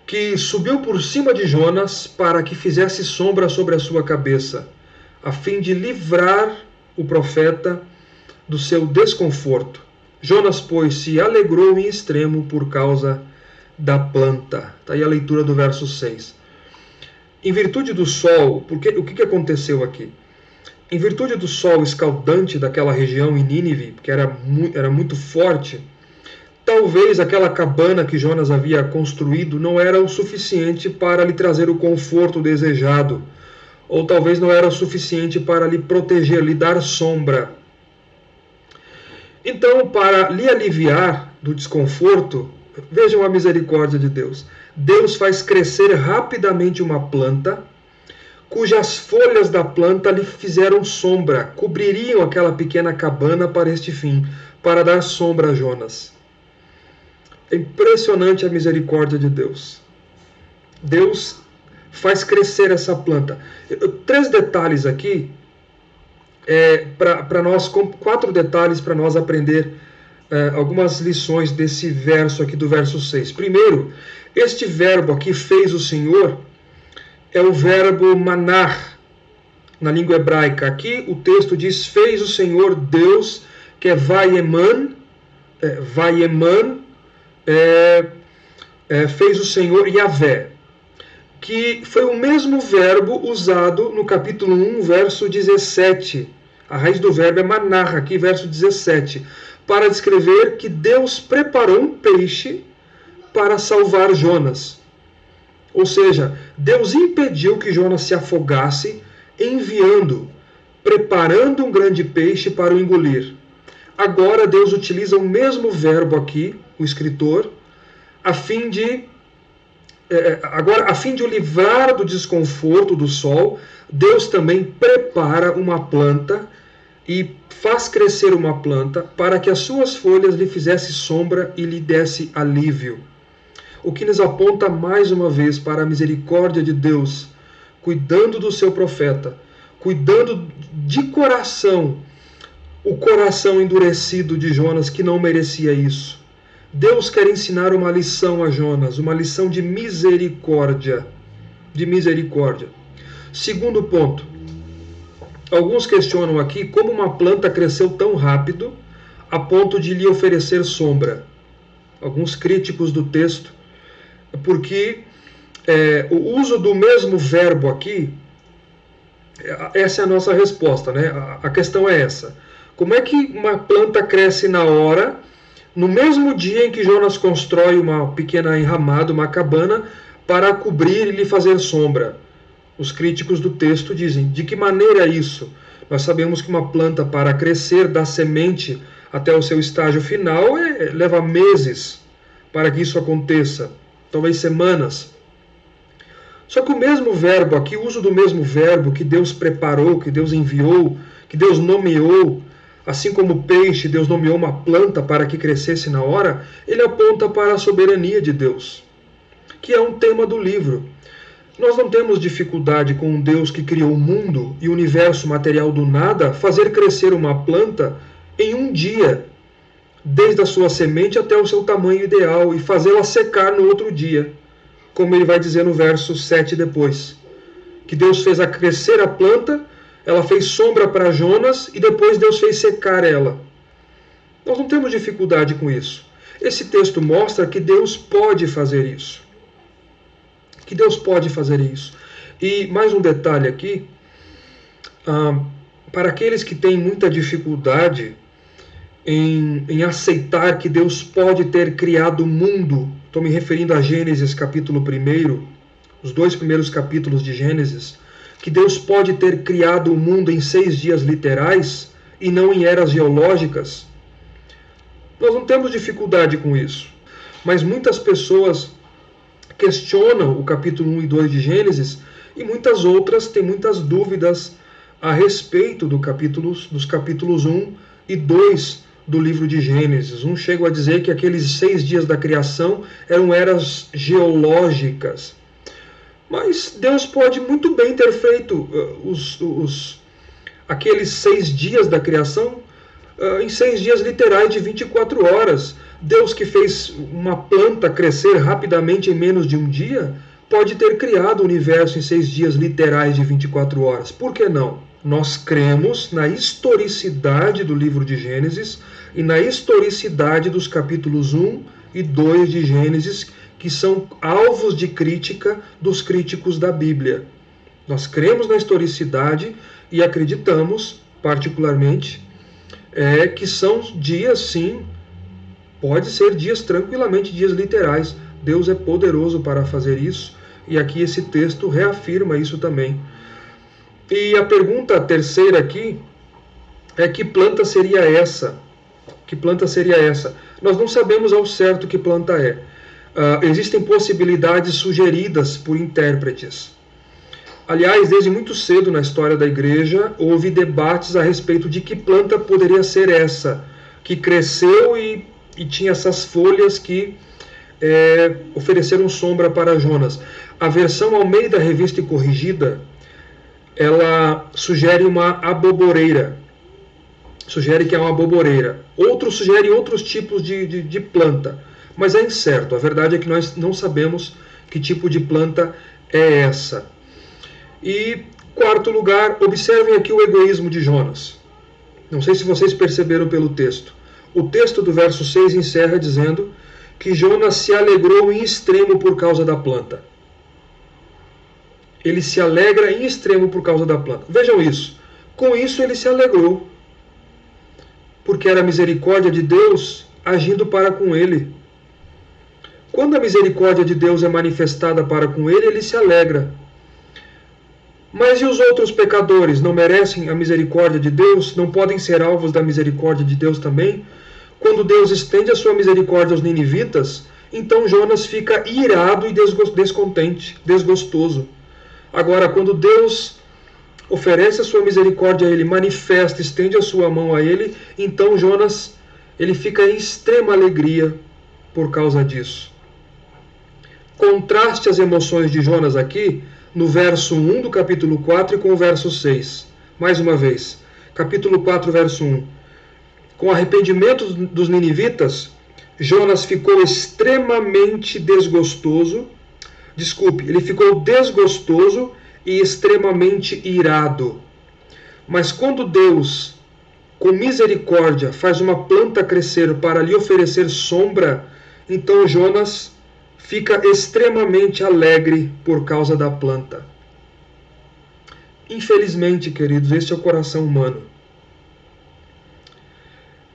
que subiu por cima de Jonas para que fizesse sombra sobre a sua cabeça, a fim de livrar o profeta do seu desconforto. Jonas, pois, se alegrou em extremo por causa da planta. Está aí a leitura do verso 6. Em virtude do sol, o que aconteceu aqui? Em virtude do sol escaldante daquela região em Nínive, que era muito forte, talvez aquela cabana que Jonas havia construído não era o suficiente para lhe trazer o conforto desejado, ou talvez não era o suficiente para lhe proteger, lhe dar sombra. Então, para lhe aliviar do desconforto, Vejam a misericórdia de Deus. Deus faz crescer rapidamente uma planta, cujas folhas da planta lhe fizeram sombra, cobririam aquela pequena cabana para este fim, para dar sombra a Jonas. É impressionante a misericórdia de Deus. Deus faz crescer essa planta. 3 detalhes aqui, para nós, 4 detalhes para nós aprender algumas lições desse verso aqui do verso 6. Primeiro, este verbo aqui, fez o Senhor, é o verbo manar, na língua hebraica. Aqui o texto diz, fez o Senhor Deus, que é vayeman, fez o Senhor Yahvé, que foi o mesmo verbo usado no capítulo 1, verso 17. A raiz do verbo é manar, aqui verso 17, para descrever que Deus preparou um peixe para salvar Jonas. Ou seja, Deus impediu que Jonas se afogasse, preparando um grande peixe para o engolir. Agora Deus utiliza o mesmo verbo aqui, o escritor, a fim de o livrar do desconforto do sol, Deus também prepara uma planta e faz crescer uma planta para que as suas folhas lhe fizessem sombra e lhe desse alívio. O que nos aponta mais uma vez para a misericórdia de Deus, cuidando do seu profeta, cuidando de coração, o coração endurecido de Jonas, que não merecia isso. Deus quer ensinar uma lição a Jonas, uma lição de misericórdia. Segundo ponto, alguns questionam aqui como uma planta cresceu tão rápido a ponto de lhe oferecer sombra. Alguns críticos do texto, porque o uso do mesmo verbo aqui, essa é a nossa resposta, né? A questão é essa. Como é que uma planta cresce na hora, no mesmo dia em que Jonas constrói uma pequena enramada, uma cabana, para cobrir e lhe fazer sombra? Os críticos do texto dizem, de que maneira é isso? Nós sabemos que uma planta, para crescer da semente até o seu estágio final, leva meses para que isso aconteça, talvez semanas. Só que o mesmo verbo aqui, o uso do mesmo verbo que Deus preparou, que Deus enviou, que Deus nomeou, assim como o peixe, Deus nomeou uma planta para que crescesse na hora, ele aponta para a soberania de Deus, que é um tema do livro. Nós não temos dificuldade com um Deus que criou o mundo e o universo material do nada, fazer crescer uma planta em um dia, desde a sua semente até o seu tamanho ideal, e fazê-la secar no outro dia, como ele vai dizer no verso 7 depois. Que Deus fez crescer a planta, ela fez sombra para Jonas e depois Deus fez secar ela. Nós não temos dificuldade com isso. Esse texto mostra que Deus pode fazer isso. Que Deus pode fazer isso. E mais um detalhe aqui, para aqueles que têm muita dificuldade em aceitar que Deus pode ter criado o mundo, estou me referindo a Gênesis capítulo 1, os 2 primeiros capítulos de Gênesis, que Deus pode ter criado o mundo em 6 dias literais e não em eras geológicas. Nós não temos dificuldade com isso. Mas muitas pessoas questionam o capítulo 1 e 2 de Gênesis e muitas outras têm muitas dúvidas a respeito dos capítulos 1 e 2 do livro de Gênesis. Um chega a dizer que aqueles 6 dias da criação eram eras geológicas. Mas Deus pode muito bem ter feito aqueles 6 dias da criação em 6 dias literais de 24 horas. Deus, que fez uma planta crescer rapidamente em menos de um dia, pode ter criado o universo em 6 dias literais de 24 horas. Por que não? Nós cremos na historicidade do livro de Gênesis e na historicidade dos capítulos 1 e 2 de Gênesis, que são alvos de crítica dos críticos da Bíblia. Nós cremos na historicidade e acreditamos, particularmente, que são dias, sim, pode ser dias tranquilamente, dias literais. Deus é poderoso para fazer isso, e aqui esse texto reafirma isso também. E a pergunta terceira aqui é: que planta seria essa? Que planta seria essa? Nós não sabemos ao certo que planta é. Existem possibilidades sugeridas por intérpretes. Aliás, desde muito cedo na história da igreja, houve debates a respeito de que planta poderia ser essa, que cresceu e tinha essas folhas que ofereceram sombra para Jonas. A versão Almeida Revista e Corrigida, ela sugere uma aboboreira. Sugere que é uma aboboreira. Outros sugerem outros tipos de planta, mas é incerto. A verdade é que nós não sabemos que tipo de planta é essa. E, quarto lugar, observem aqui o egoísmo de Jonas. Não sei se vocês perceberam pelo texto. O texto do verso 6 encerra dizendo que Jonas se alegrou em extremo por causa da planta. Ele se alegra em extremo por causa da planta. Vejam isso. Com isso ele se alegrou, porque era a misericórdia de Deus agindo para com ele. Quando a misericórdia de Deus é manifestada para com ele, ele se alegra. Mas e os outros pecadores? Não merecem a misericórdia de Deus? Não podem ser alvos da misericórdia de Deus também? Quando Deus estende a sua misericórdia aos ninivitas, então Jonas fica irado e descontente, desgostoso. Agora, quando Deus oferece a sua misericórdia a ele, manifesta, estende a sua mão a ele, então Jonas ele fica em extrema alegria por causa disso. Contraste as emoções de Jonas aqui no verso 1 do capítulo 4 e com o verso 6. Mais uma vez, capítulo 4, verso 1. Com o arrependimento dos ninivitas, Jonas ficou extremamente desgostoso. Ele ficou desgostoso e extremamente irado. Mas quando Deus, com misericórdia, faz uma planta crescer para lhe oferecer sombra, então Jonas fica extremamente alegre por causa da planta. Infelizmente, queridos, este é o coração humano.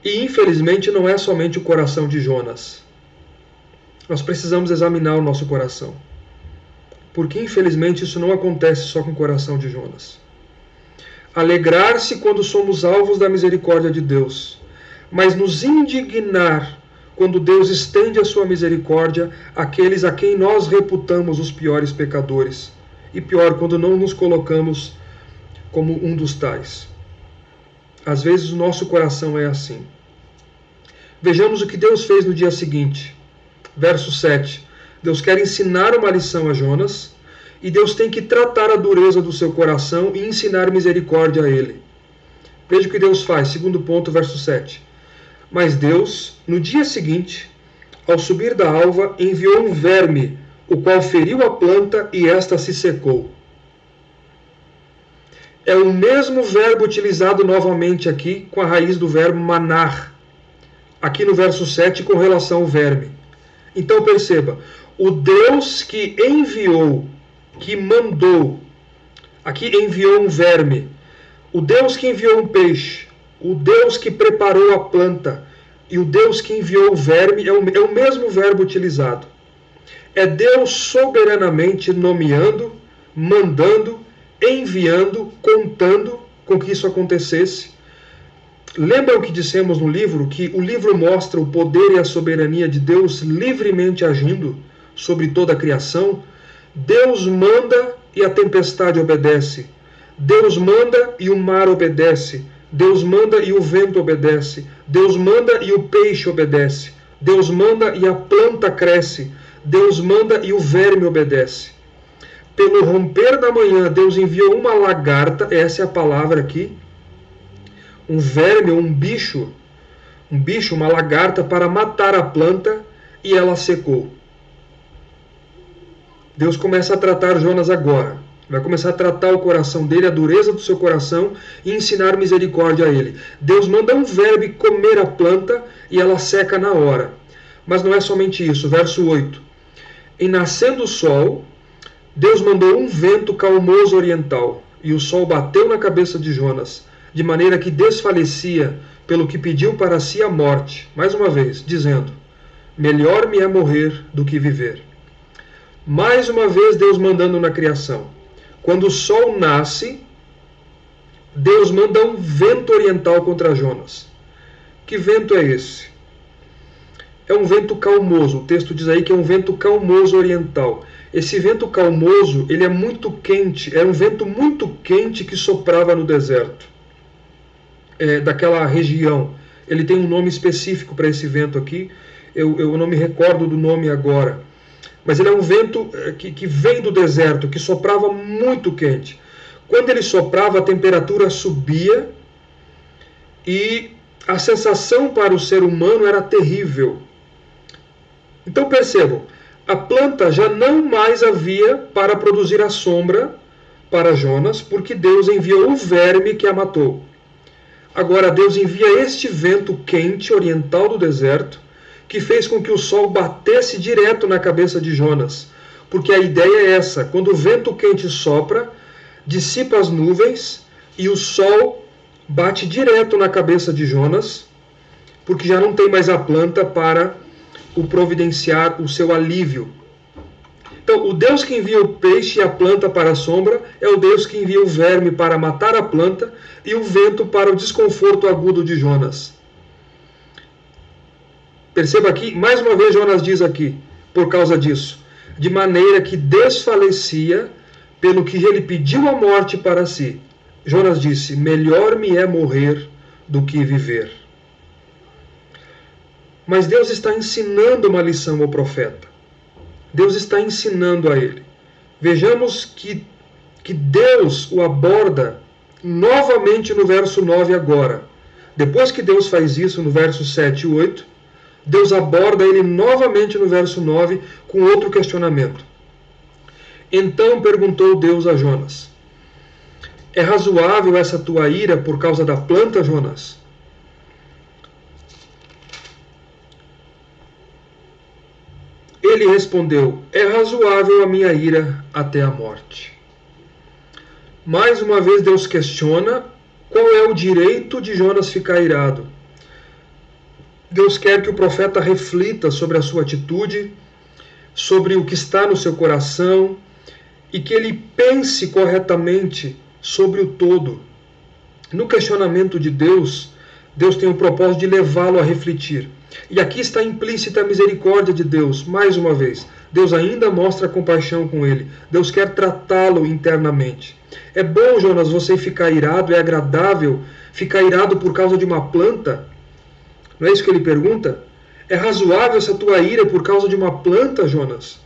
E infelizmente não é somente o coração de Jonas. Nós precisamos examinar o nosso coração. Porque infelizmente isso não acontece só com o coração de Jonas. Alegrar-se quando somos alvos da misericórdia de Deus, mas nos indignar quando Deus estende a sua misericórdia àqueles a quem nós reputamos os piores pecadores. E pior, quando não nos colocamos como um dos tais. Às vezes o nosso coração é assim. Vejamos o que Deus fez no dia seguinte. Verso 7. Deus quer ensinar uma lição a Jonas, e Deus tem que tratar a dureza do seu coração e ensinar misericórdia a ele. Veja o que Deus faz. Segundo ponto, verso 7. Mas Deus, no dia seguinte, ao subir da alva, enviou um verme, o qual feriu a planta e esta se secou. É o mesmo verbo utilizado novamente aqui com a raiz do verbo manar, aqui no verso 7 com relação ao verme. Então perceba, o Deus que enviou, que mandou, aqui enviou um verme, o Deus que enviou um peixe, o Deus que preparou a planta e o Deus que enviou o verme é o mesmo verbo utilizado. É Deus soberanamente nomeando, mandando, enviando, contando com que isso acontecesse. Lembram que dissemos no livro que o livro mostra o poder e a soberania de Deus livremente agindo sobre toda a criação? Deus manda e a tempestade obedece. Deus manda e o mar obedece. Deus manda e o vento obedece. Deus manda e o peixe obedece. Deus manda e a planta cresce. Deus manda e o verme obedece. Pelo romper da manhã, Deus enviou uma lagarta, essa é a palavra aqui, um verme, um bicho, uma lagarta, para matar a planta, e ela secou. Deus começa a tratar Jonas agora. Vai começar a tratar o coração dele, a dureza do seu coração, e ensinar misericórdia a ele. Deus manda um verme comer a planta e ela seca na hora. Mas não é somente isso. Verso 8. Em nascendo o sol, Deus mandou um vento calmoso oriental, e o sol bateu na cabeça de Jonas, de maneira que desfalecia, pelo que pediu para si a morte, mais uma vez, dizendo: melhor me é morrer do que viver. Mais uma vez Deus mandando na criação. Quando o sol nasce, Deus manda um vento oriental contra Jonas, Que vento é esse? É um vento calmoso. O texto diz aí que é um vento calmoso oriental. Esse vento calmoso, ele é muito quente, era um vento muito quente que soprava no deserto, daquela região. Ele tem um nome específico para esse vento aqui, eu não me recordo do nome agora. Mas ele é um vento que vem do deserto, que soprava muito quente. Quando ele soprava, a temperatura subia e a sensação para o ser humano era terrível. Então percebam, a planta já não mais havia para produzir a sombra para Jonas, porque Deus enviou o verme que a matou. Agora Deus envia este vento quente oriental do deserto, que fez com que o sol batesse direto na cabeça de Jonas. Porque a ideia é essa, quando o vento quente sopra, dissipa as nuvens e o sol bate direto na cabeça de Jonas, porque já não tem mais a planta para o providenciar o seu alívio. Então, o Deus que envia o peixe e a planta para a sombra é o Deus que envia o verme para matar a planta e o vento para o desconforto agudo de Jonas. Perceba aqui, mais uma vez Jonas diz aqui, por causa disso, de maneira que desfalecia pelo que ele pediu a morte para si. Jonas disse, melhor me é morrer do que viver. Mas Deus está ensinando uma lição ao profeta. Deus está ensinando a ele. Vejamos que Deus o aborda novamente no verso 9 agora. Depois que Deus faz isso no verso 7 e 8, Deus aborda ele novamente no verso 9 com outro questionamento. Então perguntou Deus a Jonas, é razoável essa tua ira por causa da planta, Jonas? Ele respondeu, é razoável a minha ira até a morte. Mais uma vez Deus questiona qual é o direito de Jonas ficar irado. Deus quer que o profeta reflita sobre a sua atitude, sobre o que está no seu coração, e que ele pense corretamente sobre o todo. No questionamento de Deus, Deus tem o propósito de levá-lo a refletir. E aqui está implícita a misericórdia de Deus, mais uma vez. Deus ainda mostra compaixão com ele. Deus quer tratá-lo internamente. É bom, Jonas, você ficar irado, é agradável ficar irado por causa de uma planta? Não é isso que ele pergunta? É razoável essa tua ira por causa de uma planta, Jonas?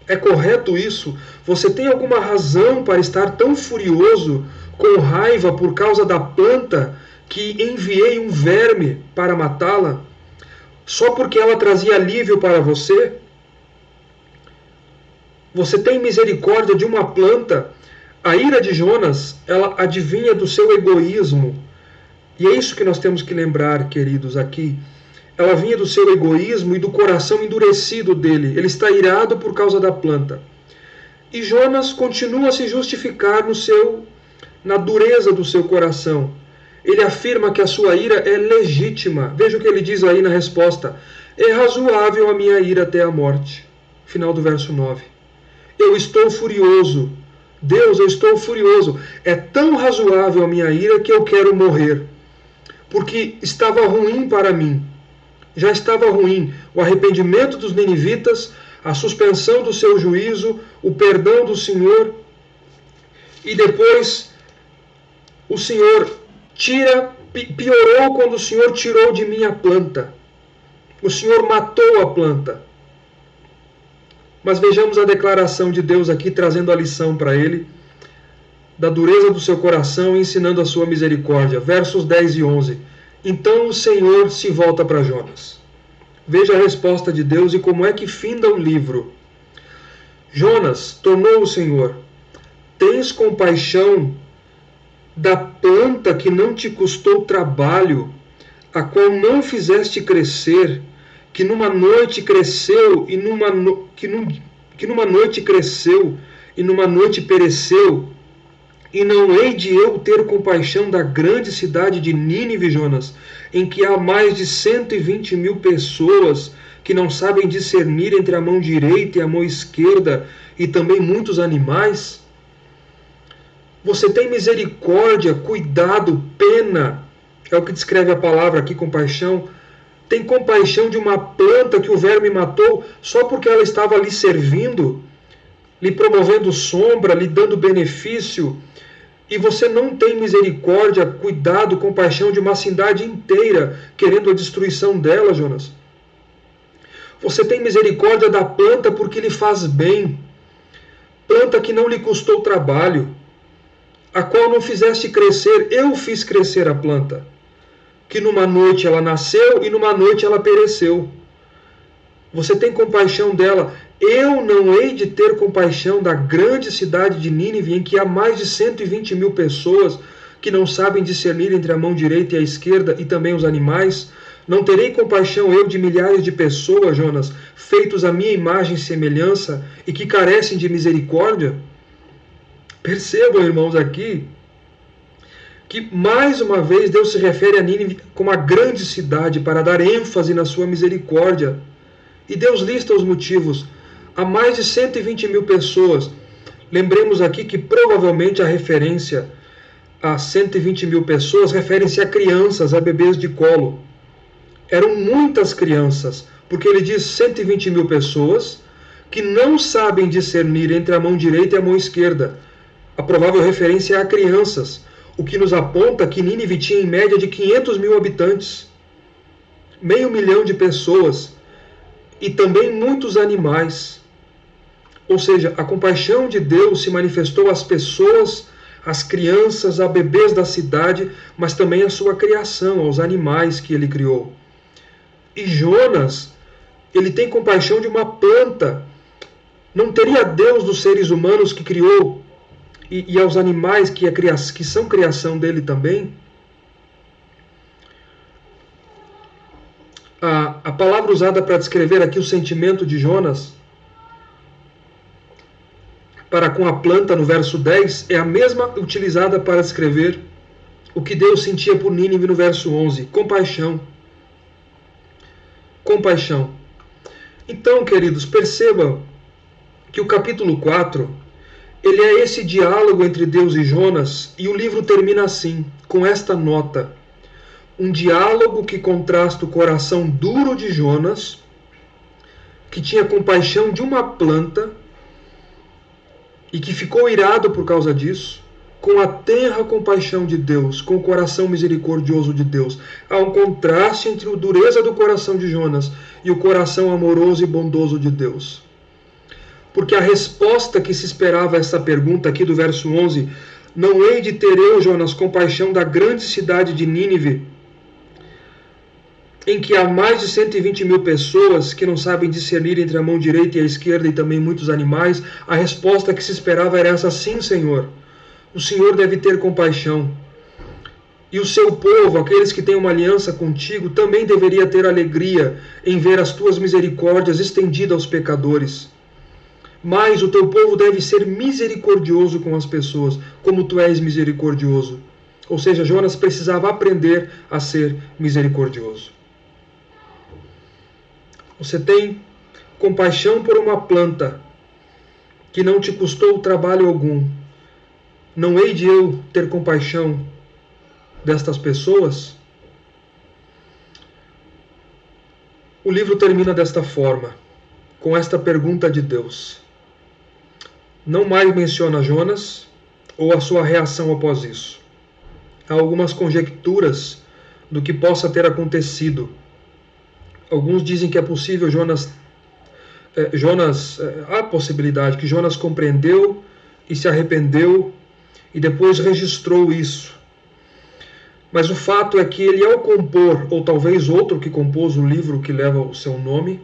É correto isso? Você tem alguma razão para estar tão furioso, com raiva por causa da planta que enviei um verme para matá-la? Só porque ela trazia alívio para você? Você tem misericórdia de uma planta? A ira de Jonas, ela adivinha do seu egoísmo. E é isso que nós temos que lembrar, queridos, aqui. Ela vinha do seu egoísmo e do coração endurecido dele. Ele está irado por causa da planta. E Jonas continua a se justificar na dureza do seu coração. Ele afirma que a sua ira é legítima. Veja o que ele diz aí na resposta. É razoável a minha ira até a morte. Final do verso 9. Eu estou furioso. Deus, eu estou furioso. É tão razoável a minha ira que eu quero morrer. Porque estava ruim para mim. Já estava ruim. O arrependimento dos ninivitas, a suspensão do seu juízo, o perdão do Senhor. E depois o Senhor piorou quando o Senhor tirou de mim a planta. O Senhor matou a planta. Mas vejamos a declaração de Deus aqui, trazendo a lição para ele, da dureza do seu coração e ensinando a sua misericórdia. Versos 10 e 11. Então o Senhor se volta para Jonas. Veja a resposta de Deus e como é que finda o livro. Jonas, tornou o Senhor, tens compaixão da planta que não te custou trabalho, a qual não fizeste crescer, que numa noite cresceu e numa noite cresceu e numa noite pereceu, e não hei de eu ter compaixão da grande cidade de Nínive, Jonas, em que há mais de 120.000 pessoas que não sabem discernir entre a mão direita e a mão esquerda, e também muitos animais? Você tem misericórdia, cuidado, pena É o que descreve a palavra aqui, compaixão. Tem compaixão de uma planta que o verme matou só porque ela estava lhe servindo, lhe promovendo sombra, lhe dando benefício. E você não tem misericórdia, cuidado, compaixão de uma cidade inteira, querendo a destruição dela, Jonas. Você tem misericórdia da planta porque lhe faz bem. Planta que não lhe custou trabalho, a qual não fizeste crescer, eu fiz crescer a planta. Que numa noite ela nasceu e numa noite ela pereceu. Você tem compaixão dela. Eu não hei de ter compaixão da grande cidade de Nínive, em que há mais de 120 mil pessoas que não sabem discernir entre a mão direita e a esquerda, e também os animais. Não terei compaixão eu de milhares de pessoas, Jonas, feitos à minha imagem e semelhança, e que carecem de misericórdia? Percebam, irmãos, aqui, que mais uma vez Deus se refere a Nínive como a grande cidade para dar ênfase na sua misericórdia. E Deus lista os motivos. Há mais de 120 mil pessoas. Lembremos aqui que provavelmente a referência a 120 mil pessoas refere-se a crianças, a bebês de colo. Eram muitas crianças, porque ele diz 120 mil pessoas que não sabem discernir entre a mão direita e a mão esquerda. A provável referência é a crianças, o que nos aponta que Nínive tinha em média de 500 mil habitantes, 500 mil de pessoas, e também muitos animais. Ou seja, a compaixão de Deus se manifestou às pessoas, às crianças, a bebês da cidade, mas também à sua criação, aos animais que ele criou. E Jonas, ele tem compaixão de uma planta. Não teria Deus dos seres humanos que criou e aos animais que são criação dele também? A palavra usada para descrever aqui o sentimento de Jonas para com a planta no verso 10 é a mesma utilizada para descrever o que Deus sentia por Nínive no verso 11, compaixão. Compaixão. Então, queridos, percebam que o capítulo 4, ele é esse diálogo entre Deus e Jonas, e o livro termina assim, com esta nota. Um diálogo que contrasta o coração duro de Jonas, que tinha compaixão de uma planta, e que ficou irado por causa disso, com a tenra compaixão de Deus, com o coração misericordioso de Deus. Há um contraste entre a dureza do coração de Jonas e o coração amoroso e bondoso de Deus. Porque a resposta que se esperava a essa pergunta aqui do verso 11, não hei de ter eu, Jonas, compaixão da grande cidade de Nínive, em que há mais de 120 mil pessoas que não sabem discernir entre a mão direita e a esquerda e também muitos animais? A resposta que se esperava era essa: sim, Senhor. O Senhor deve ter compaixão. E o seu povo, aqueles que têm uma aliança contigo, também deveria ter alegria em ver as tuas misericórdias estendidas aos pecadores. Mas o teu povo deve ser misericordioso com as pessoas, como tu és misericordioso. Ou seja, Jonas precisava aprender a ser misericordioso. Você tem compaixão por uma planta que não te custou trabalho algum. Não hei de eu ter compaixão destas pessoas? O livro termina desta forma, com esta pergunta de Deus. Não mais menciona Jonas ou a sua reação após isso. Há algumas conjecturas do que possa ter acontecido. Alguns dizem que é possível há a possibilidade que Jonas compreendeu e se arrependeu e depois registrou isso. Mas o fato é que ele, ao compor, ou talvez outro que compôs o livro que leva o seu nome,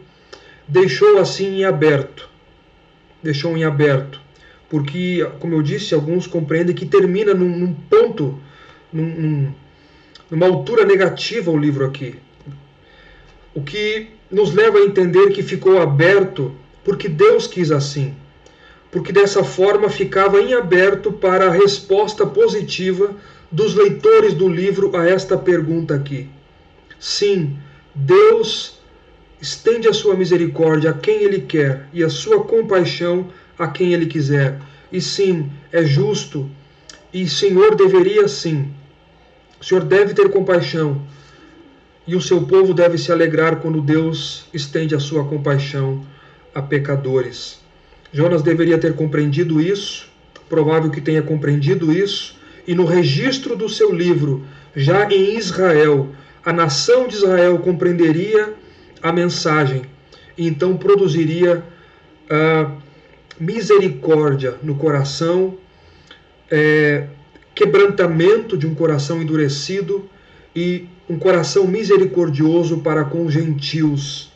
deixou assim em aberto. Deixou em aberto. Porque, como eu disse, alguns compreendem que termina num ponto, numa altura negativa o livro aqui. O que nos leva a entender que ficou aberto porque Deus quis assim. Porque dessa forma ficava em aberto para a resposta positiva dos leitores do livro a esta pergunta aqui. Sim, Deus estende a sua misericórdia a quem Ele quer e a sua compaixão a quem Ele quiser. E sim, é justo, e o Senhor deveria sim O Senhor deve ter compaixão e o seu povo deve se alegrar quando Deus estende a sua compaixão a pecadores. Jonas deveria ter compreendido isso, provável que tenha compreendido isso, e no registro do seu livro, já em Israel, a nação de Israel compreenderia a mensagem e então produziria misericórdia no coração, quebrantamento de um coração endurecido e um coração misericordioso para com os gentios,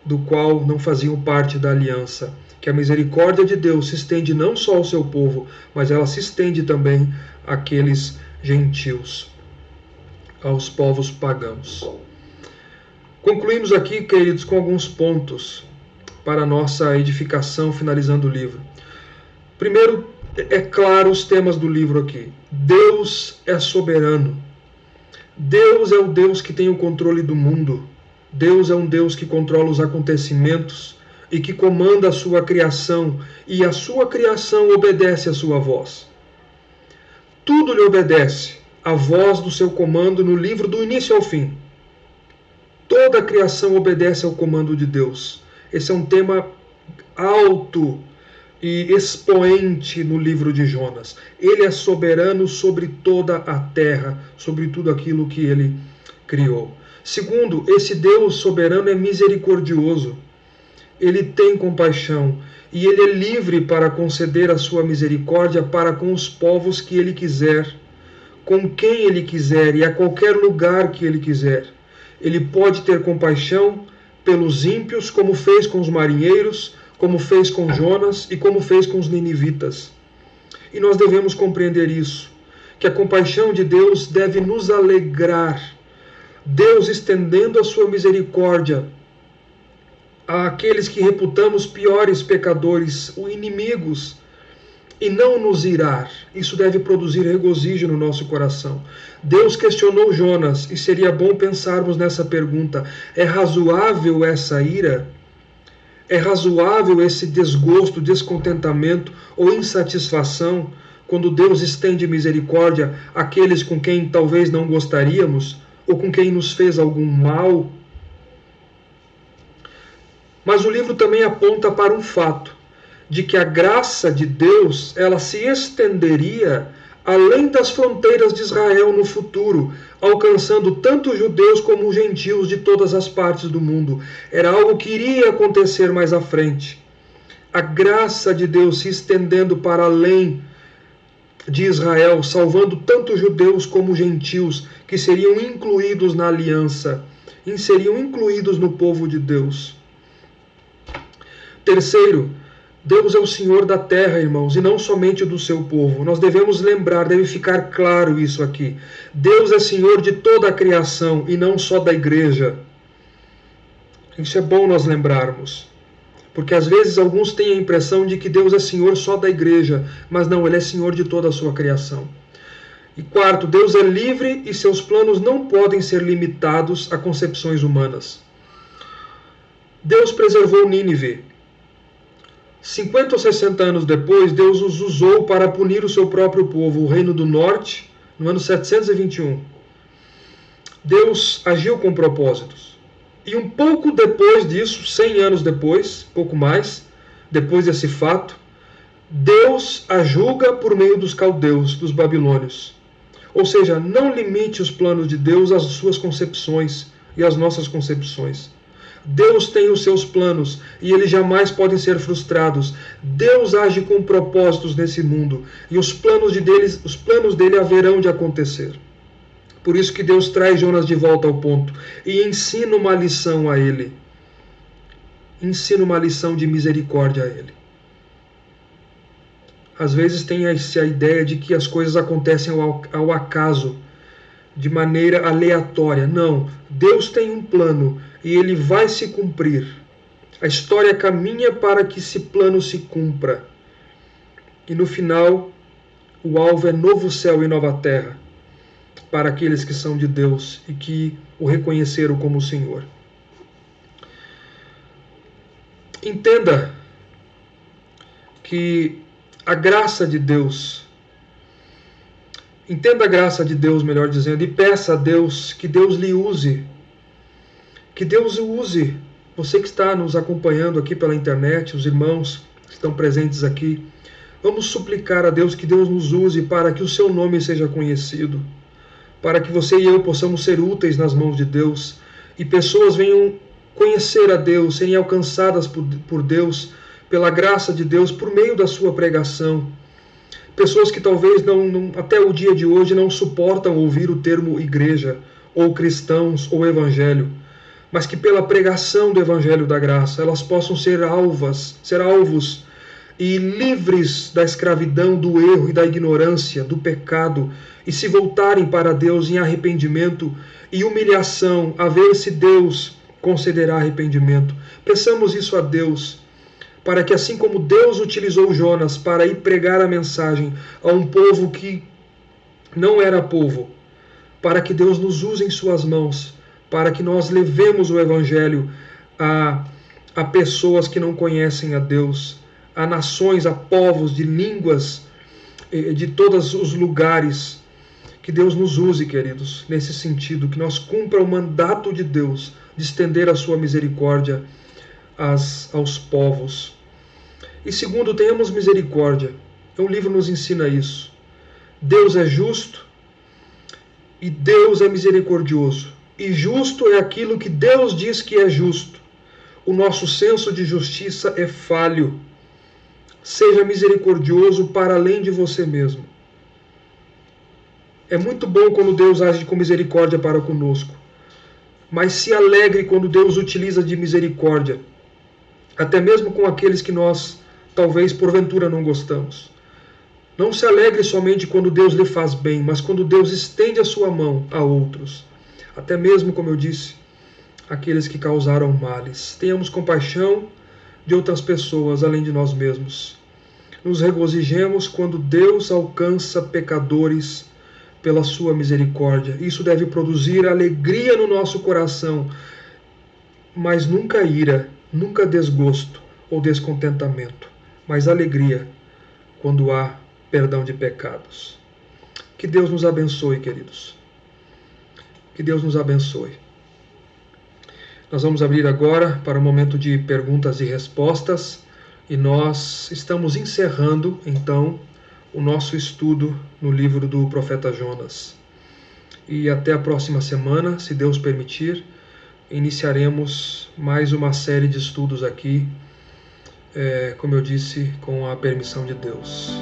do qual não faziam parte da aliança. Que a misericórdia de Deus se estende não só ao seu povo, mas ela se estende também àqueles gentios, aos povos pagãos. Concluímos aqui, queridos, com alguns pontos para a nossa edificação, finalizando o livro. Primeiro, é claro os temas do livro aqui. Deus é soberano. Deus é o Deus que tem o controle do mundo. Deus é um Deus que controla os acontecimentos e que comanda a sua criação, e a sua criação obedece à sua voz. Tudo lhe obedece à voz do seu comando no livro do início ao fim. Toda a criação obedece ao comando de Deus. Esse é um tema alto e expoente no livro de Jonas. Ele é soberano sobre toda a terra, sobre tudo aquilo que ele criou. Segundo, esse Deus soberano é misericordioso. Ele tem compaixão e ele é livre para conceder a sua misericórdia para com os povos que ele quiser, com quem ele quiser e a qualquer lugar que ele quiser. Ele pode ter compaixão pelos ímpios, como fez com os marinheiros, como fez com Jonas e como fez com os ninivitas. E nós devemos compreender isso, que a compaixão de Deus deve nos alegrar. Deus estendendo a sua misericórdia àqueles que reputamos piores pecadores, ou inimigos, e não nos irar. Isso deve produzir regozijo no nosso coração. Deus questionou Jonas, e seria bom pensarmos nessa pergunta: é razoável essa ira? É razoável esse desgosto, descontentamento ou insatisfação quando Deus estende misericórdia àqueles com quem talvez não gostaríamos ou com quem nos fez algum mal? Mas o livro também aponta para um fato, de que a graça de Deus ela se estenderia além das fronteiras de Israel no futuro, alcançando tanto os judeus como os gentios de todas as partes do mundo. Era algo que iria acontecer mais à frente. A graça de Deus se estendendo para além de Israel, salvando tanto os judeus como os gentios, que seriam incluídos na aliança, e seriam incluídos no povo de Deus. Terceiro, Deus é o Senhor da terra, irmãos, e não somente do seu povo. Nós devemos lembrar, deve ficar claro isso aqui. Deus é Senhor de toda a criação e não só da igreja. Isso é bom nós lembrarmos. Porque às vezes alguns têm a impressão de que Deus é Senhor só da igreja, mas não, Ele é Senhor de toda a sua criação. E quarto, Deus é livre e seus planos não podem ser limitados a concepções humanas. Deus preservou Nínive. 50 ou 60 anos depois, Deus os usou para punir o seu próprio povo, o Reino do Norte, no ano 721. Deus agiu com propósitos. E um pouco depois disso, 100 anos depois, pouco mais, depois desse fato, Deus a julga por meio dos caldeus, dos babilônios. Ou seja, não limite os planos de Deus às suas concepções e às nossas concepções. Deus tem os seus planos e eles jamais podem ser frustrados. Deus age com propósitos nesse mundo e os planos dele haverão de acontecer. Por isso que Deus traz Jonas de volta ao ponto e ensina uma lição a ele. Ensina uma lição de misericórdia a ele. Às vezes tem a ideia de que as coisas acontecem ao acaso, de maneira aleatória. Não, Deus tem um plano e ele vai se cumprir. A história caminha para que esse plano se cumpra. E no final, o alvo é novo céu e nova terra, para aqueles que são de Deus e que o reconheceram como Senhor. Entenda que a graça de Deus Entenda a graça de Deus, melhor dizendo, e peça a Deus que Deus lhe use. Que Deus o use. Você que está nos acompanhando aqui pela internet, os irmãos que estão presentes aqui, vamos suplicar a Deus que Deus nos use para que o seu nome seja conhecido, para que você e eu possamos ser úteis nas mãos de Deus e pessoas venham conhecer a Deus, serem alcançadas por Deus, pela graça de Deus, por meio da sua pregação. Pessoas que talvez até o dia de hoje não suportam ouvir o termo igreja, ou cristãos, ou evangelho, mas que pela pregação do evangelho da graça elas possam ser alvos e livres da escravidão, do erro e da ignorância, do pecado, e se voltarem para Deus em arrependimento e humilhação, a ver se Deus concederá arrependimento. Peçamos isso a Deus, para que assim como Deus utilizou Jonas para ir pregar a mensagem a um povo que não era povo, para que Deus nos use em suas mãos, para que nós levemos o evangelho a pessoas que não conhecem a Deus, a nações, a povos de línguas, de todos os lugares. Que Deus nos use, queridos, nesse sentido, que nós cumpra o mandato de Deus de estender a sua misericórdia aos povos. E segundo, tenhamos misericórdia. O livro nos ensina isso. Deus é justo e Deus é misericordioso. E justo é aquilo que Deus diz que é justo. O nosso senso de justiça é falho. Seja misericordioso para além de você mesmo. É muito bom quando Deus age com misericórdia para conosco. Mas se alegre quando Deus utiliza de misericórdia, até mesmo com aqueles que nós, talvez, porventura não gostamos. Não se alegre somente quando Deus lhe faz bem, mas quando Deus estende a sua mão a outros. Até mesmo, como eu disse, aqueles que causaram males. Tenhamos compaixão de outras pessoas, além de nós mesmos. Nos regozijemos quando Deus alcança pecadores pela sua misericórdia. Isso deve produzir alegria no nosso coração, mas nunca ira, nunca desgosto ou descontentamento, mas alegria quando há perdão de pecados. Que Deus nos abençoe, queridos. Que Deus nos abençoe. Nós vamos abrir agora para o momento de perguntas e respostas e nós estamos encerrando, então, o nosso estudo no livro do profeta Jonas. E até a próxima semana, se Deus permitir, iniciaremos mais uma série de estudos aqui, como eu disse, com a permissão de Deus.